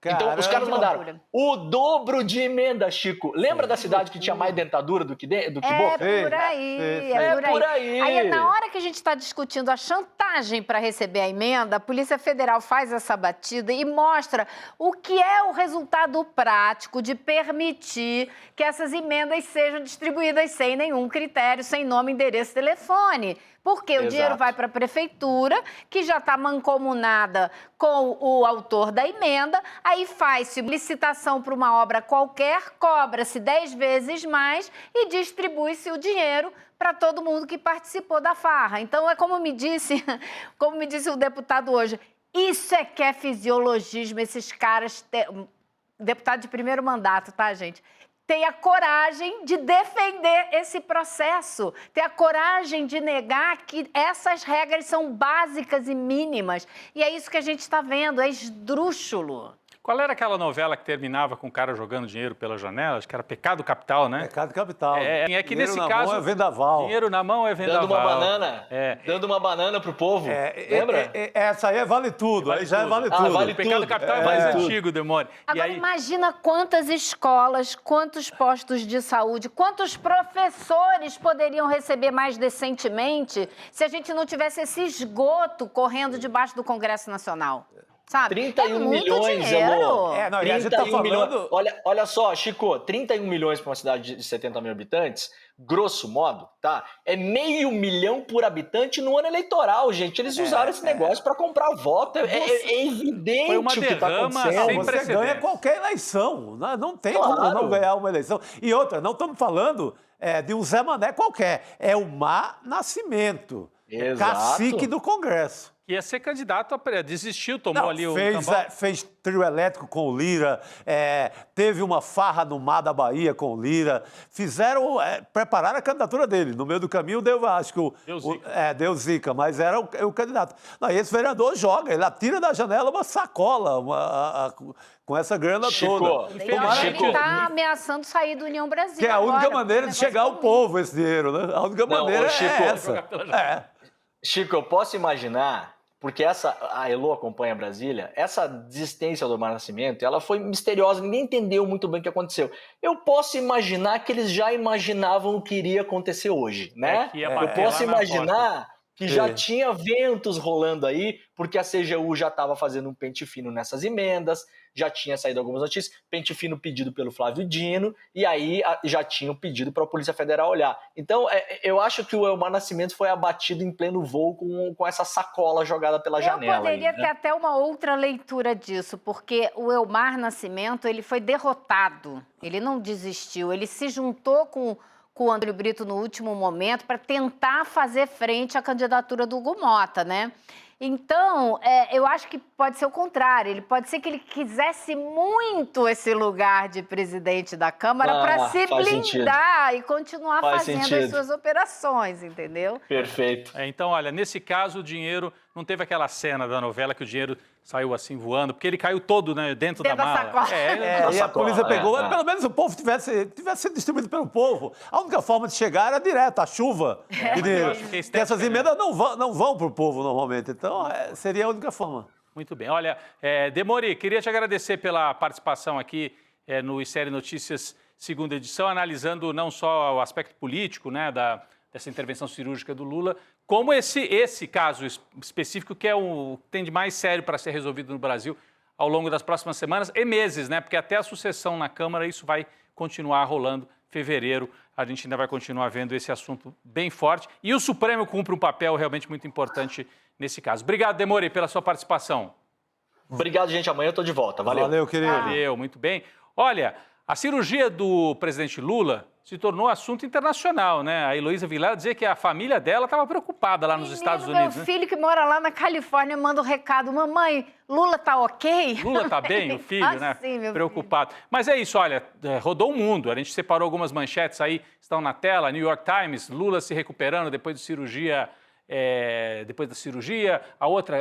Caramba. Então, os caras mandaram o dobro de emenda, Chico. Lembra da cidade que tinha mais dentadura do que boca? Por aí, por aí. Aí, na hora que a gente está discutindo a chantagem para receber a emenda, a Polícia Federal faz essa batida e mostra o que é o resultado prático de permitir que essas emendas sejam distribuídas sem nenhum critério, sem nome, endereço, telefone. Porque o dinheiro vai para a prefeitura, que já está mancomunada com o autor da emenda, aí faz-se licitação para uma obra qualquer, cobra-se 10 vezes mais e distribui-se o dinheiro para todo mundo que participou da farra. Então, é como me disse o deputado hoje, isso é que é fisiologismo, esses caras... Deputado de primeiro mandato, tá, gente? Ter a coragem de defender esse processo, ter a coragem de negar que essas regras são básicas e mínimas. E é isso que a gente está vendo, é esdrúxulo. Qual era aquela novela que terminava com o cara jogando dinheiro pela janela? Acho que era Pecado Capital, né? Pecado Capital. É que nesse caso... Dinheiro na mão é vendaval. Dinheiro na mão é vendaval. Dando uma banana. Dando uma banana pro povo. Lembra? Essa aí é vale tudo. Aí já é vale tudo. Vale Pecado Capital é mais antigo, demônio. Agora, imagina quantas escolas, quantos postos de saúde, quantos professores poderiam receber mais decentemente se a gente não tivesse esse esgoto correndo debaixo do Congresso Nacional. Sabe? 31 milhões, Elô. 31 milhões. Olha só, Chico, 31 milhões para uma cidade de 70 mil habitantes, grosso modo, tá? É $500 mil por habitante no ano eleitoral, gente. Eles usaram esse negócio para comprar voto. É evidente foi uma o que está acontecendo. Você ganha qualquer eleição. Não tem como não ganhar uma eleição. E outra, não estamos falando de um Zé Mané qualquer. É o Mar Nascimento. Exato. Cacique do Congresso. Que ia ser candidato, desistiu, tomou ali o fez trio elétrico com o Lira, teve uma farra no mar da Bahia com o Lira, prepararam a candidatura dele. No meio do caminho deu, acho que deu zica, mas era o candidato. Não, e esse vereador joga, ele atira da janela uma sacola com essa grana toda. Ele está ameaçando sair do União Brasil. Que é a única maneira de chegar ao povo esse dinheiro, né? A única maneira é essa. Chico, eu posso imaginar, porque a Elô acompanha Brasília, essa desistência do Omar Nascimento, ela foi misteriosa, ninguém entendeu muito bem o que aconteceu. Eu posso imaginar que eles já imaginavam o que iria acontecer hoje, né? Eu posso imaginar que já tinha ventos rolando aí, porque a CGU já estava fazendo um pente fino nessas emendas, já tinha saído algumas notícias, pente fino pedido pelo Flávio Dino, e aí já tinham pedido para a Polícia Federal olhar. Então, eu acho que o Elmar Nascimento foi abatido em pleno voo com essa sacola jogada pela janela. Eu poderia ter até uma outra leitura disso, porque o Elmar Nascimento, ele foi derrotado, ele não desistiu, ele se juntou com o André Brito no último momento para tentar fazer frente à candidatura do Hugo Mota, né? Então, eu acho que pode ser o contrário. Ele pode ser que ele quisesse muito esse lugar de presidente da Câmara para se blindar e continuar fazendo as suas operações, entendeu? Perfeito. Então, olha, nesse caso, o dinheiro... Não teve aquela cena da novela que o dinheiro saiu assim voando, porque ele caiu todo, né, dentro da mala. E a polícia pegou, pelo menos o povo tivesse sido distribuído pelo povo. A única forma de chegar era direto, a chuva. Que essas emendas não vão para o povo normalmente, então seria a única forma. Muito bem. Olha, Demori, queria te agradecer pela participação aqui no Série Notícias, segunda edição, analisando não só o aspecto político, né, dessa intervenção cirúrgica do Lula, como esse caso específico que tem de mais sério para ser resolvido no Brasil ao longo das próximas semanas e meses, né? Porque até a sucessão na Câmara isso vai continuar rolando. Fevereiro, a gente ainda vai continuar vendo esse assunto bem forte. E o Supremo cumpre um papel realmente muito importante nesse caso. Obrigado, Demori, pela sua participação. Obrigado, gente. Amanhã eu estou de volta. Valeu. Valeu, querido. Valeu, muito bem. Olha, a cirurgia do presidente Lula se tornou assunto internacional, né? A Heloísa Vilar dizia que a família dela estava preocupada lá nos Estados Unidos. Meu filho que mora lá na Califórnia manda um recado: mamãe, Lula tá ok? Lula tá bem, o filho, né? Meu preocupado. Filho. Mas é isso, olha, rodou o mundo. A gente separou algumas manchetes aí, estão na tela. New York Times, Lula se recuperando depois de cirurgia. Depois da cirurgia, a outra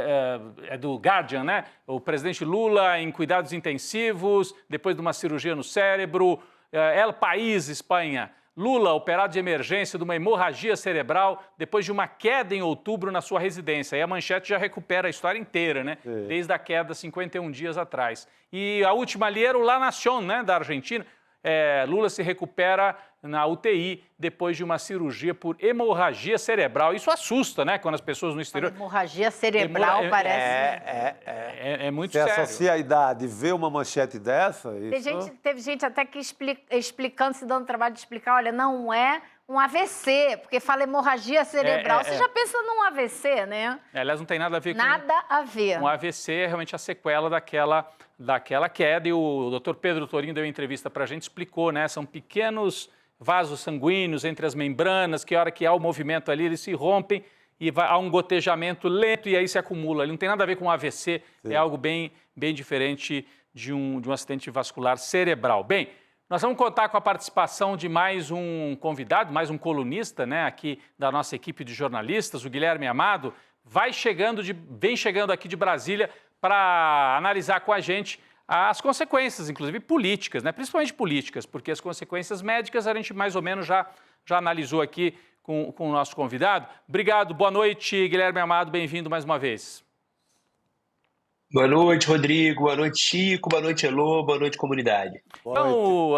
é do Guardian, né? O presidente Lula em cuidados intensivos, depois de uma cirurgia no cérebro. El País, Espanha. Lula, operado de emergência de uma hemorragia cerebral depois de uma queda em outubro na sua residência. E a manchete já recupera a história inteira, né? Desde a queda 51 dias atrás. E a última ali era o La Nación, né? Da Argentina. Lula se recupera na UTI depois de uma cirurgia por hemorragia cerebral. Isso assusta, né? Quando as pessoas no exterior... Hemorragia cerebral parece... É muito sério. Se associa a idade, ver uma manchete dessa... Teve gente até que explicando, se dando trabalho de explicar, olha, não é um AVC, porque fala hemorragia cerebral. Você já pensa num AVC, né? Aliás, não tem nada a ver com... Nada a ver. Um AVC é realmente a sequela daquela queda. E o doutor Pedro Torinho deu uma entrevista para a gente, explicou, né? São pequenos vasos sanguíneos entre as membranas, que a hora que há o movimento ali, eles se rompem e há um gotejamento lento e aí se acumula. Ele não tem nada a ver com um AVC, é algo bem diferente de um acidente vascular cerebral. Bem, nós vamos contar com a participação de mais um convidado, mais um colunista, né, aqui da nossa equipe de jornalistas, o Guilherme Amado, vem chegando aqui de Brasília para analisar com a gente as consequências, inclusive políticas, né, principalmente políticas, porque as consequências médicas a gente mais ou menos já analisou aqui com o nosso convidado. Obrigado, boa noite, Guilherme Amado, bem-vindo mais uma vez. Boa noite, Rodrigo. Boa noite, Chico. Boa noite, Elô. Boa noite, comunidade. Então,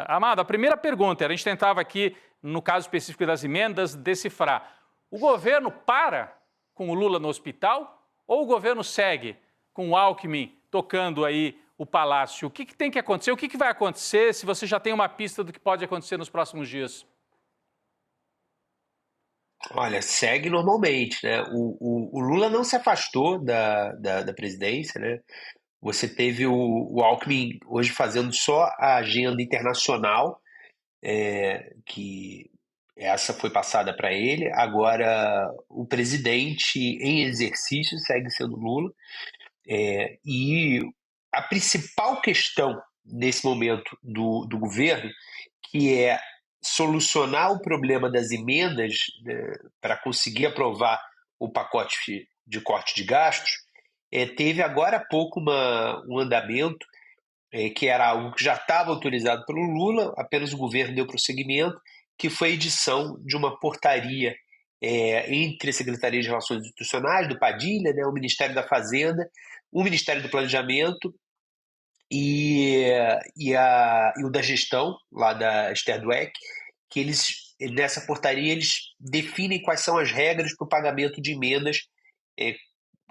Amado, a primeira pergunta, a gente tentava aqui, no caso específico das emendas, decifrar. O governo para com o Lula no hospital ou o governo segue com o Alckmin tocando aí o palácio? O que tem que acontecer? O que vai acontecer se você já tem uma pista do que pode acontecer nos próximos dias? Olha, segue normalmente, né? O Lula não se afastou da presidência, né? Você teve o Alckmin hoje fazendo só a agenda internacional, que essa foi passada para ele. Agora, o presidente em exercício segue sendo Lula. E a principal questão nesse momento do governo, que é solucionar o problema das emendas, né, para conseguir aprovar o pacote de corte de gastos, teve agora há pouco um andamento que era algo que já estava autorizado pelo Lula, apenas o governo deu prosseguimento, que foi a edição de uma portaria entre a Secretaria de Relações Institucionais, do Padilha, né, o Ministério da Fazenda, o Ministério do Planejamento e o da Gestão, lá da Esther Dweck, que nessa portaria eles definem quais são as regras para o pagamento de emendas,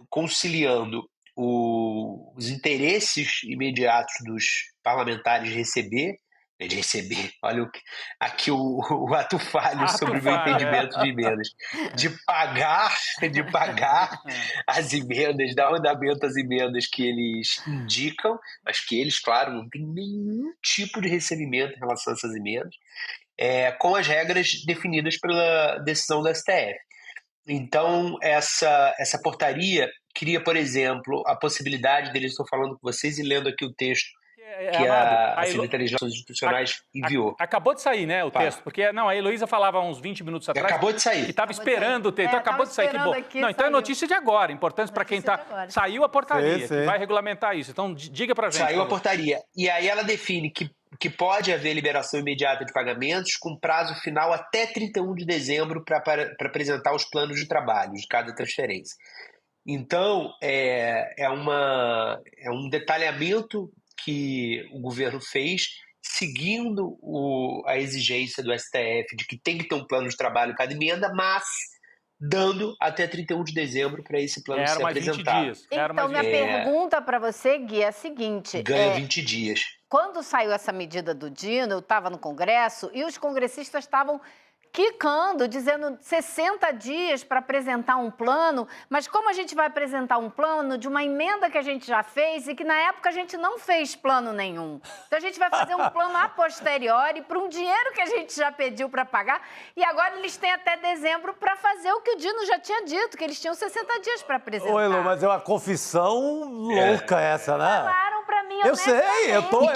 conciliando os interesses imediatos dos parlamentares de receber, olha aqui o ato falho sobre o meu entendimento de emendas, de pagar as emendas, dar andamento às emendas que eles indicam, mas que eles, claro, não têm nenhum tipo de recebimento em relação a essas emendas, com as regras definidas pela decisão do STF. Então, essa portaria cria, por exemplo, a possibilidade deles, estou falando com vocês e lendo aqui o texto que a Secretaria de Relações Institucionais enviou. Acabou de sair, né, o texto? Porque, não, a Heloísa falava uns 20 minutos atrás. Acabou de sair. Que estava esperando o texto. Então, acabou de sair, que bom. Não, então é notícia de agora, importante para quem está... Saiu a portaria, que vai regulamentar isso. Então, diga para a gente. Saiu a portaria. E aí ela define que pode haver liberação imediata de pagamentos com prazo final até 31 de dezembro para apresentar os planos de trabalho de cada transferência. Então, é um detalhamento que o governo fez, seguindo a exigência do STF de que tem que ter um plano de trabalho cada emenda, mas dando até 31 de dezembro para esse plano ser apresentado. 20 dias. Então, minha pergunta para você, Gui, é a seguinte... Ganha 20 dias. Quando saiu essa medida do Dino, eu estava no Congresso e os congressistas estavam quicando, dizendo 60 dias para apresentar um plano, mas como a gente vai apresentar um plano de uma emenda que a gente já fez e que na época a gente não fez plano nenhum. Então a gente vai fazer um plano a posteriori para um dinheiro que a gente já pediu para pagar e agora eles têm até dezembro para fazer o que o Dino já tinha dito, que eles tinham 60 dias para apresentar. Oi, Lu, mas é uma confissão louca essa, né? Falaram para mim, eu sei, eu tô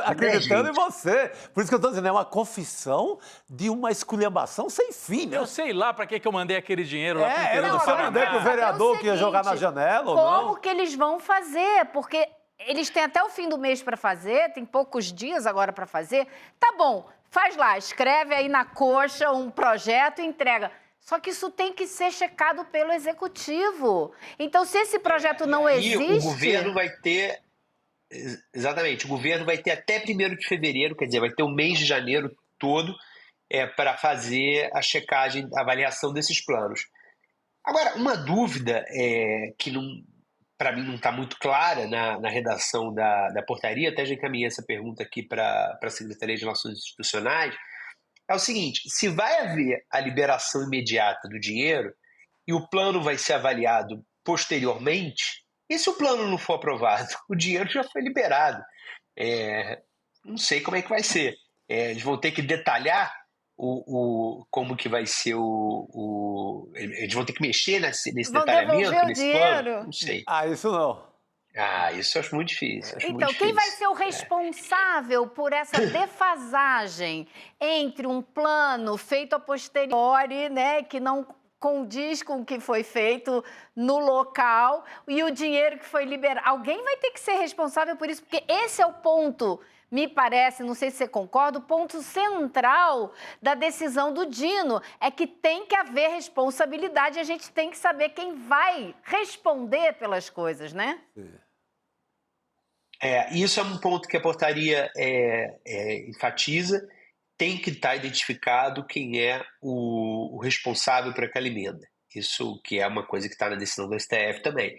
acreditando né, em você. Por isso que eu tô dizendo, é uma confissão de uma esculhambação sem fim, né? Eu sei lá para que eu mandei aquele dinheiro lá pro eu não mandei pro vereador que ia jogar na janela ou não. Como que eles vão fazer? Porque eles têm até o fim do mês para fazer, tem poucos dias agora para fazer. Tá bom, faz lá, escreve aí na coxa um projeto e entrega. Só que isso tem que ser checado pelo executivo. Então, se esse projeto não existe... E o governo vai ter... Exatamente, o governo vai ter até 1º de fevereiro, quer dizer, vai ter o mês de janeiro todo para fazer a checagem, a avaliação desses planos. Agora, uma dúvida que para mim não está muito clara na redação da portaria, até já encaminhei essa pergunta aqui para a Secretaria de Relações Institucionais, é o seguinte: se vai haver a liberação imediata do dinheiro e o plano vai ser avaliado posteriormente, e se o plano não for aprovado, o dinheiro já foi liberado. Não sei como é que vai ser. Eles vão ter que detalhar como que vai ser eles vão ter que mexer nesse detalhamento, nesse plano? Não sei. Isso não. Isso eu acho muito difícil. Então, quem vai ser o responsável por essa defasagem entre um plano feito a posteriori, né, que não condiz com o que foi feito no local e o dinheiro que foi liberado? Alguém vai ter que ser responsável por isso, porque esse é o ponto, me parece, não sei se você concorda, o ponto central da decisão do Dino é que tem que haver responsabilidade e a gente tem que saber quem vai responder pelas coisas, né? Isso é um ponto que a portaria enfatiza. Tem que estar identificado quem é o responsável por aquela emenda. Isso que é uma coisa que está na decisão do STF também.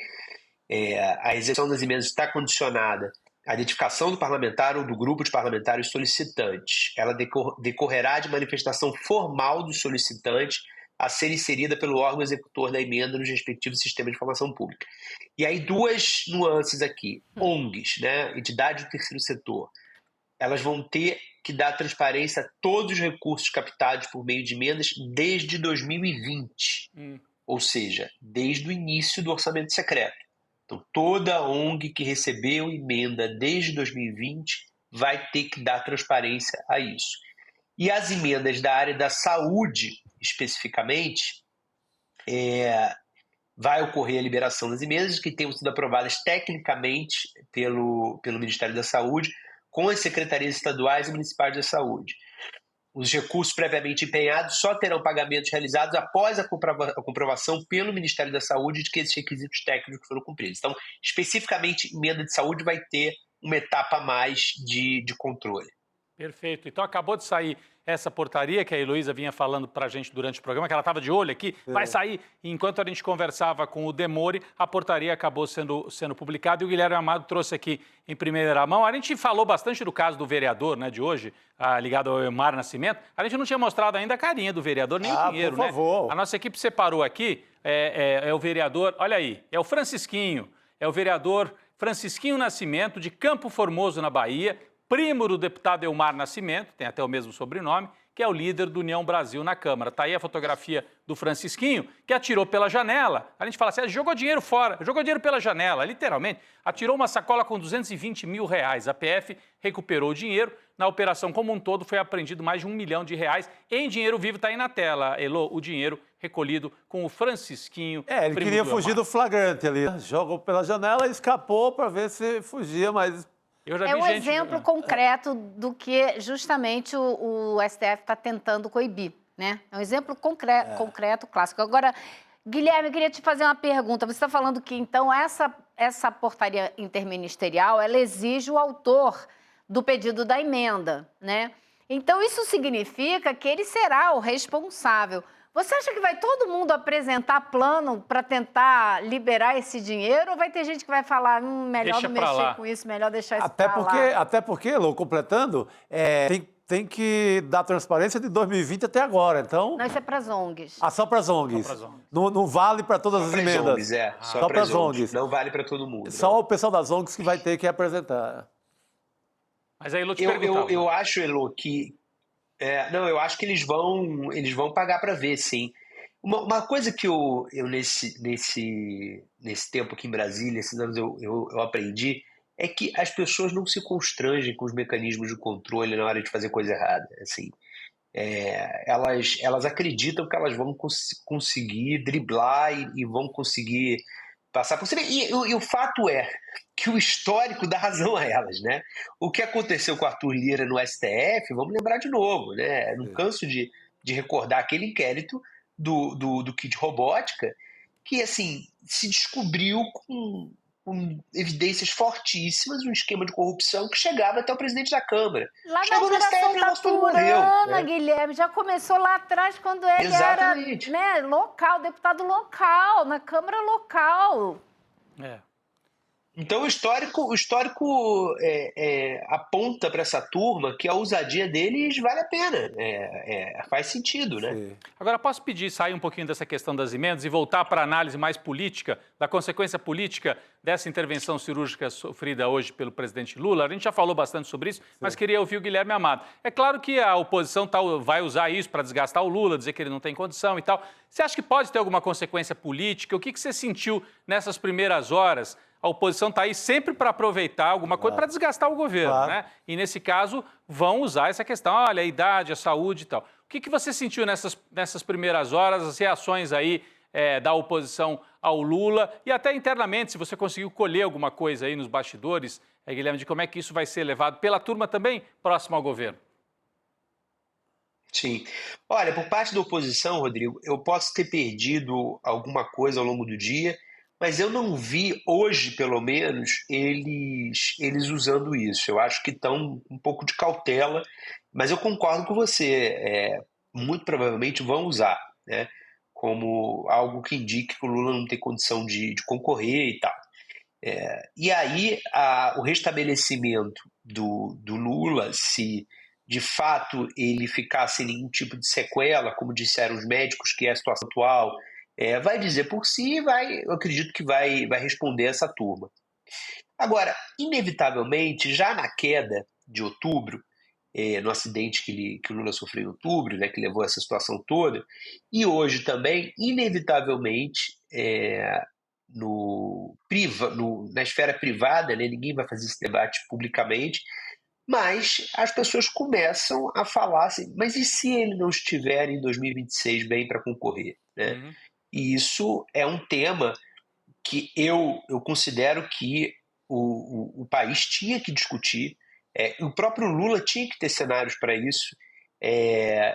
A execução das emendas está condicionada à identificação do parlamentar ou do grupo de parlamentares solicitantes. Ela decorrerá de manifestação formal do solicitante a ser inserida pelo órgão executor da emenda nos respectivos sistemas de informação pública. E aí 2 nuances aqui. ONGs, né? Entidade do terceiro setor. elas vão ter que dar transparência a todos os recursos captados por meio de emendas desde 2020, ou seja, desde o início do orçamento secreto. Então, toda ONG que recebeu emenda desde 2020 vai ter que dar transparência a isso. E as emendas da área da saúde, especificamente, vai ocorrer a liberação das emendas que tenham sido aprovadas tecnicamente pelo Ministério da Saúde, com as secretarias estaduais e municipais da saúde. Os recursos previamente empenhados só terão pagamentos realizados após a comprovação pelo Ministério da Saúde de que esses requisitos técnicos foram cumpridos. Então, especificamente, emenda de saúde vai ter uma etapa a mais de controle. Perfeito. Então, acabou de sair essa portaria que a Heloísa vinha falando para a gente durante o programa, que ela estava de olho aqui, vai sair. E enquanto a gente conversava com o Demore, a portaria acabou sendo publicada e o Guilherme Amado trouxe aqui em primeira mão. A gente falou bastante do caso do vereador, né, de hoje, ligado ao Elmar Nascimento. A gente não tinha mostrado ainda a carinha do vereador, nem o dinheiro, por favor. né? A nossa equipe separou aqui, é o vereador, olha aí, é o Francisquinho, é o vereador Francisquinho Nascimento, de Campo Formoso, na Bahia, primo do deputado Elmar Nascimento, tem até o mesmo sobrenome, que é o líder do União Brasil na Câmara. Está aí a fotografia do Francisquinho, que atirou pela janela. A gente fala assim, jogou dinheiro fora, jogou dinheiro pela janela, literalmente. Atirou uma sacola com 220 mil reais. A PF recuperou o dinheiro. Na operação como um todo foi apreendido mais de R$1 milhão em dinheiro vivo. Está aí na tela, Elô, o dinheiro recolhido com o Francisquinho. Ele queria fugir do flagrante ali. Jogou pela janela e escapou para ver se fugia, mas... É um exemplo concreto do que justamente o STF está tentando coibir, né? É um exemplo concreto, clássico. Agora, Guilherme, eu queria te fazer uma pergunta. Você está falando que, então, essa portaria interministerial, ela exige o autor do pedido da emenda, né? Então, isso significa que ele será o responsável. Você acha que vai todo mundo apresentar plano para tentar liberar esse dinheiro ou vai ter gente que vai falar, melhor não mexer com isso, melhor deixar isso para lá? Até porque, Lô, completando, tem que dar transparência de 2020 até agora, então... Não, isso é para as ONGs. Só para as ONGs. Não vale para todas as emendas. Só para as ONGs. Não vale para todo mundo. Só o pessoal das ONGs que vai ter que apresentar. Mas aí, Elô, te perguntava. Eu acho, Elô, que... eu acho que eles vão pagar para ver, sim. Uma coisa que eu nesse tempo aqui em Brasília, esses anos eu aprendi, é que as pessoas não se constrangem com os mecanismos de controle na hora de fazer coisa errada. Assim, elas acreditam que elas vão conseguir driblar e vão conseguir passar por cima. E o fato é que o histórico dá razão a elas, né? O que aconteceu com o Arthur Lira no STF, vamos lembrar de novo, né? Não canso de recordar aquele inquérito do kit robótica, que, assim, se descobriu com evidências fortíssimas um esquema de corrupção que chegava até o presidente da Câmara. Lá Chegou na Operação Taturana, né? Guilherme, já começou lá atrás quando ele Exatamente. era local, deputado local, na Câmara local. Então o histórico aponta para essa turma que a ousadia deles vale a pena, faz sentido, né? Sim. Agora, posso pedir sair um pouquinho dessa questão das emendas e voltar para a análise mais política, da consequência política dessa intervenção cirúrgica sofrida hoje pelo presidente Lula? A gente já falou bastante sobre isso, mas queria ouvir o Guilherme Amado. É claro que a oposição vai usar isso para desgastar o Lula, dizer que ele não tem condição e tal. Você acha que pode ter alguma consequência política? O que você sentiu nessas primeiras horas? A oposição está aí sempre para aproveitar alguma coisa para desgastar o governo, né? E, nesse caso, vão usar essa questão, olha, a idade, a saúde e tal. O que você sentiu nessas primeiras horas, as reações aí da oposição ao Lula e até internamente, se você conseguiu colher alguma coisa aí nos bastidores, Guilherme, de como é que isso vai ser levado pela turma também próxima ao governo? Sim. Olha, por parte da oposição, Rodrigo, eu posso ter perdido alguma coisa ao longo do dia, mas eu não vi hoje, pelo menos, eles usando isso. Eu acho que estão um pouco de cautela, mas eu concordo com você. Muito provavelmente vão usar, né, como algo que indique que o Lula não tem condição de concorrer e tal. E aí, o restabelecimento do Lula, se de fato ele ficar sem nenhum tipo de sequela, como disseram os médicos, que é a situação atual, vai dizer por si e eu acredito que vai responder essa turma. Agora, inevitavelmente, já na queda, de outubro, no acidente que o Lula sofreu em outubro, né, que levou a essa situação toda, e hoje também, inevitavelmente, na esfera privada, né, ninguém vai fazer esse debate publicamente, mas as pessoas começam a falar assim, mas e se ele não estiver em 2026 bem para concorrer? Né? E isso é um tema que eu considero que o país tinha que discutir, o próprio Lula tinha que ter cenários para isso.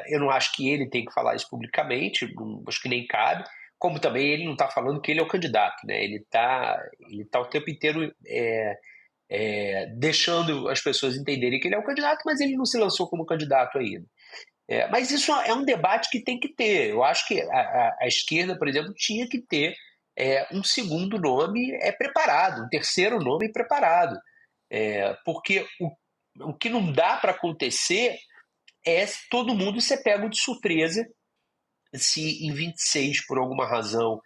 Eu não acho que ele tem que falar isso publicamente, acho que nem cabe, como também ele não está falando que ele é o candidato, né? Ele tá o tempo inteiro deixando as pessoas entenderem que ele é o candidato, mas ele não se lançou como candidato ainda. Mas isso é um debate que tem que ter. Eu acho que a esquerda, por exemplo, tinha que ter um segundo nome preparado, um terceiro nome preparado. Porque o que não dá para acontecer é todo mundo ser pego de surpresa se em 26, por alguma razão,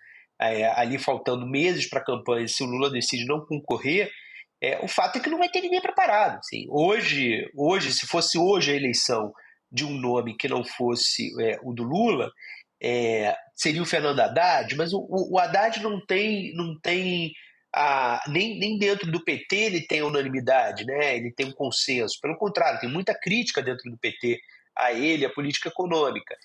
ali faltando meses para a campanha, se o Lula decide não concorrer, o fato é que não vai ter ninguém preparado. Assim. Hoje, se fosse hoje a eleição de um nome que não fosse o do Lula, seria o Fernando Haddad, mas o Haddad não tem nem dentro do PT ele tem unanimidade, né? Ele tem um consenso. Pelo contrário, tem muita crítica dentro do PT a ele, a política econômica.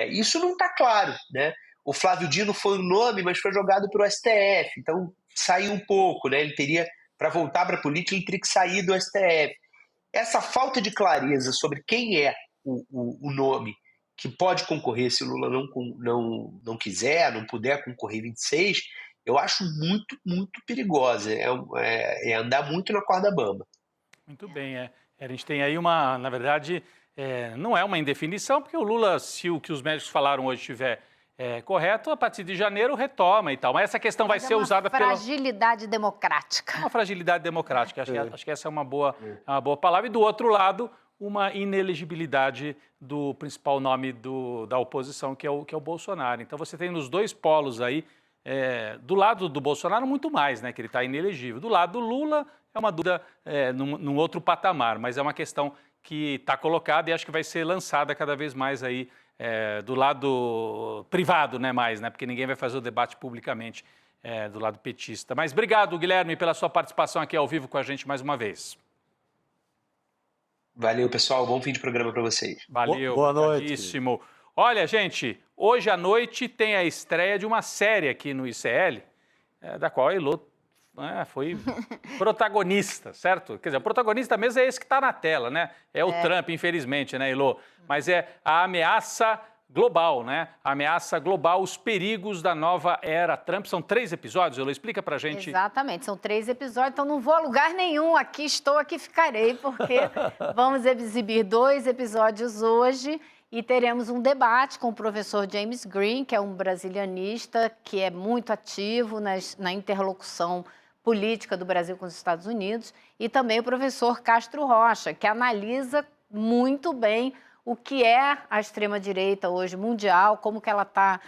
Isso não está claro, né? O Flávio Dino foi um nome, mas foi jogado para o STF, então saiu um pouco, né? Ele teria, para voltar para a política, ele teria que sair do STF. Essa falta de clareza sobre quem é o nome que pode concorrer se o Lula não quiser, não puder concorrer em 26, eu acho muito, muito perigosa. É andar muito na corda bamba. Muito bem. A gente tem aí na verdade, não é uma indefinição, porque o Lula, se o que os médicos falaram hoje estiver correto, a partir de janeiro retoma e tal. Mas essa questão vai ser usada pela... fragilidade democrática. Uma fragilidade democrática. Acho que essa é uma boa palavra. E do outro lado, uma inelegibilidade do principal nome da oposição, que é o Bolsonaro. Então você tem nos dois polos aí, do lado do Bolsonaro muito mais, né, que ele está inelegível. Do lado do Lula é uma dúvida num outro patamar, mas é uma questão que está colocada e acho que vai ser lançada cada vez mais aí do lado privado, né, porque ninguém vai fazer o debate publicamente do lado petista. Mas obrigado, Guilherme, pela sua participação aqui ao vivo com a gente mais uma vez. Valeu, pessoal. Bom fim de programa para vocês. Valeu. Boa noite. Olha, gente, hoje à noite tem a estreia de uma série aqui no ICL, da qual a Elô foi protagonista, certo? Quer dizer, o protagonista mesmo é esse que está na tela, né? É o Trump, infelizmente, né, Elô? Mas é a ameaça global, né? A ameaça global, os perigos da nova era Trump. São 3 episódios, Elô, explica pra gente. Exatamente, são 3 episódios, então não vou a lugar nenhum, aqui ficarei, porque vamos exibir 2 episódios hoje e teremos um debate com o professor James Green, que é um brasilianista que é muito ativo na interlocução política do Brasil com os Estados Unidos, e também o professor Castro Rocha, que analisa muito bem o que é a extrema-direita hoje mundial, como que ela está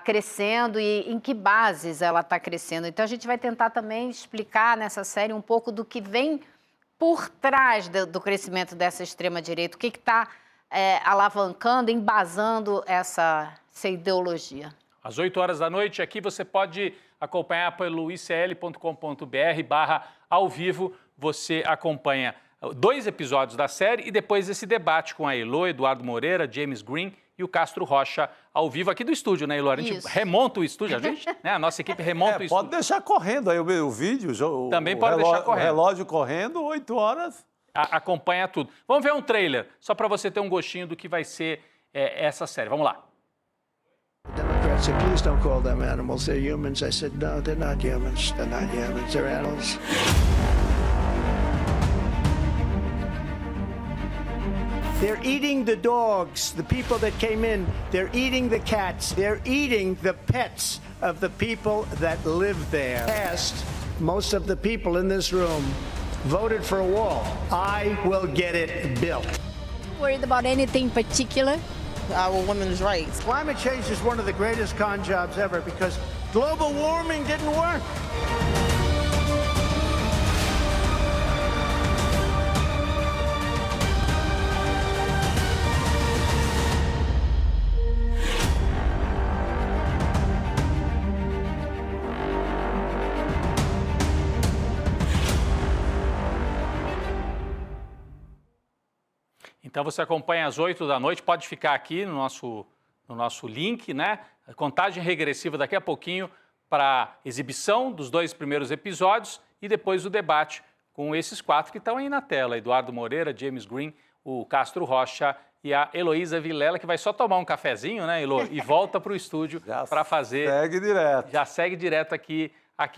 crescendo e em que bases ela está crescendo. Então, a gente vai tentar também explicar nessa série um pouco do que vem por trás do crescimento dessa extrema-direita, o que está alavancando, embasando essa ideologia. Às 8 horas da noite, aqui você pode acompanhar pelo icl.com.br/ao vivo. Você acompanha 2 episódios da série e depois esse debate com a Elô, Eduardo Moreira, James Green e o Castro Rocha ao vivo aqui do estúdio, né, Elô? A gente remonta o estúdio, a nossa equipe remonta o estúdio. Pode deixar correndo aí o vídeo. Também pode deixar correndo. O relógio correndo, 8 horas. Acompanha tudo. Vamos ver um trailer, só para você ter um gostinho do que vai ser essa série. Vamos lá. The Democrats said, please don't call them animals. They're humans. I said, no, they're not humans. They're not humans. They're animals. They're eating the dogs, the people that came in. They're eating the cats. They're eating the pets of the people that live there. Most of the people in this room voted for a wall. I will get it built. Worried about anything in particular? Our women's rights. Climate change is one of the greatest con jobs ever because global warming didn't work. Então você acompanha às 8 da noite, pode ficar aqui no nosso link, né? A contagem regressiva daqui a pouquinho para a exibição dos 2 primeiros episódios e depois o debate com esses 4 que estão aí na tela. Eduardo Moreira, James Green, o Castro Rocha e a Heloísa Vilela, que vai só tomar um cafezinho, né, Elo? E volta para o estúdio para fazer... Segue direto. Já segue direto aqui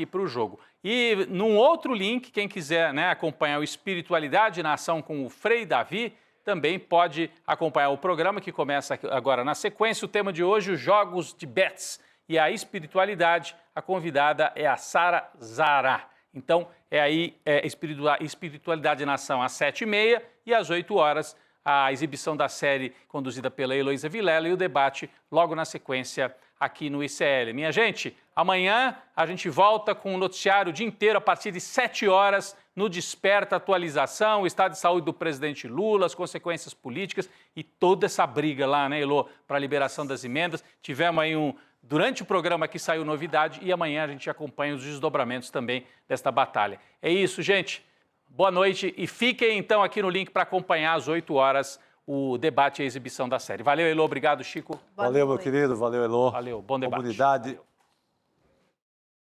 para o jogo. E num outro link, quem quiser, né, acompanhar o Espiritualidade na Ação com o Frei Davi, também pode acompanhar o programa que começa agora na sequência. O tema de hoje, os jogos de bets e a espiritualidade. A convidada é a Sara Zará. Então, Espiritualidade na Ação às 7h30 e às 8 horas a exibição da série conduzida pela Heloísa Vilela e o debate logo na sequência aqui no ICL. Minha gente, amanhã a gente volta com o noticiário o dia inteiro a partir de 7 horas no Desperta Atualização, o estado de saúde do presidente Lula, as consequências políticas e toda essa briga lá, né, Elô, para a liberação das emendas. Tivemos aí durante o programa aqui saiu novidade e amanhã a gente acompanha os desdobramentos também desta batalha. É isso, gente. Boa noite e fiquem então aqui no link para acompanhar às 8 horas o debate e a exibição da série. Valeu, Elô. Obrigado, Chico. Valeu, meu querido. Valeu, Elô. Valeu. Bom debate. Comunidade. Valeu.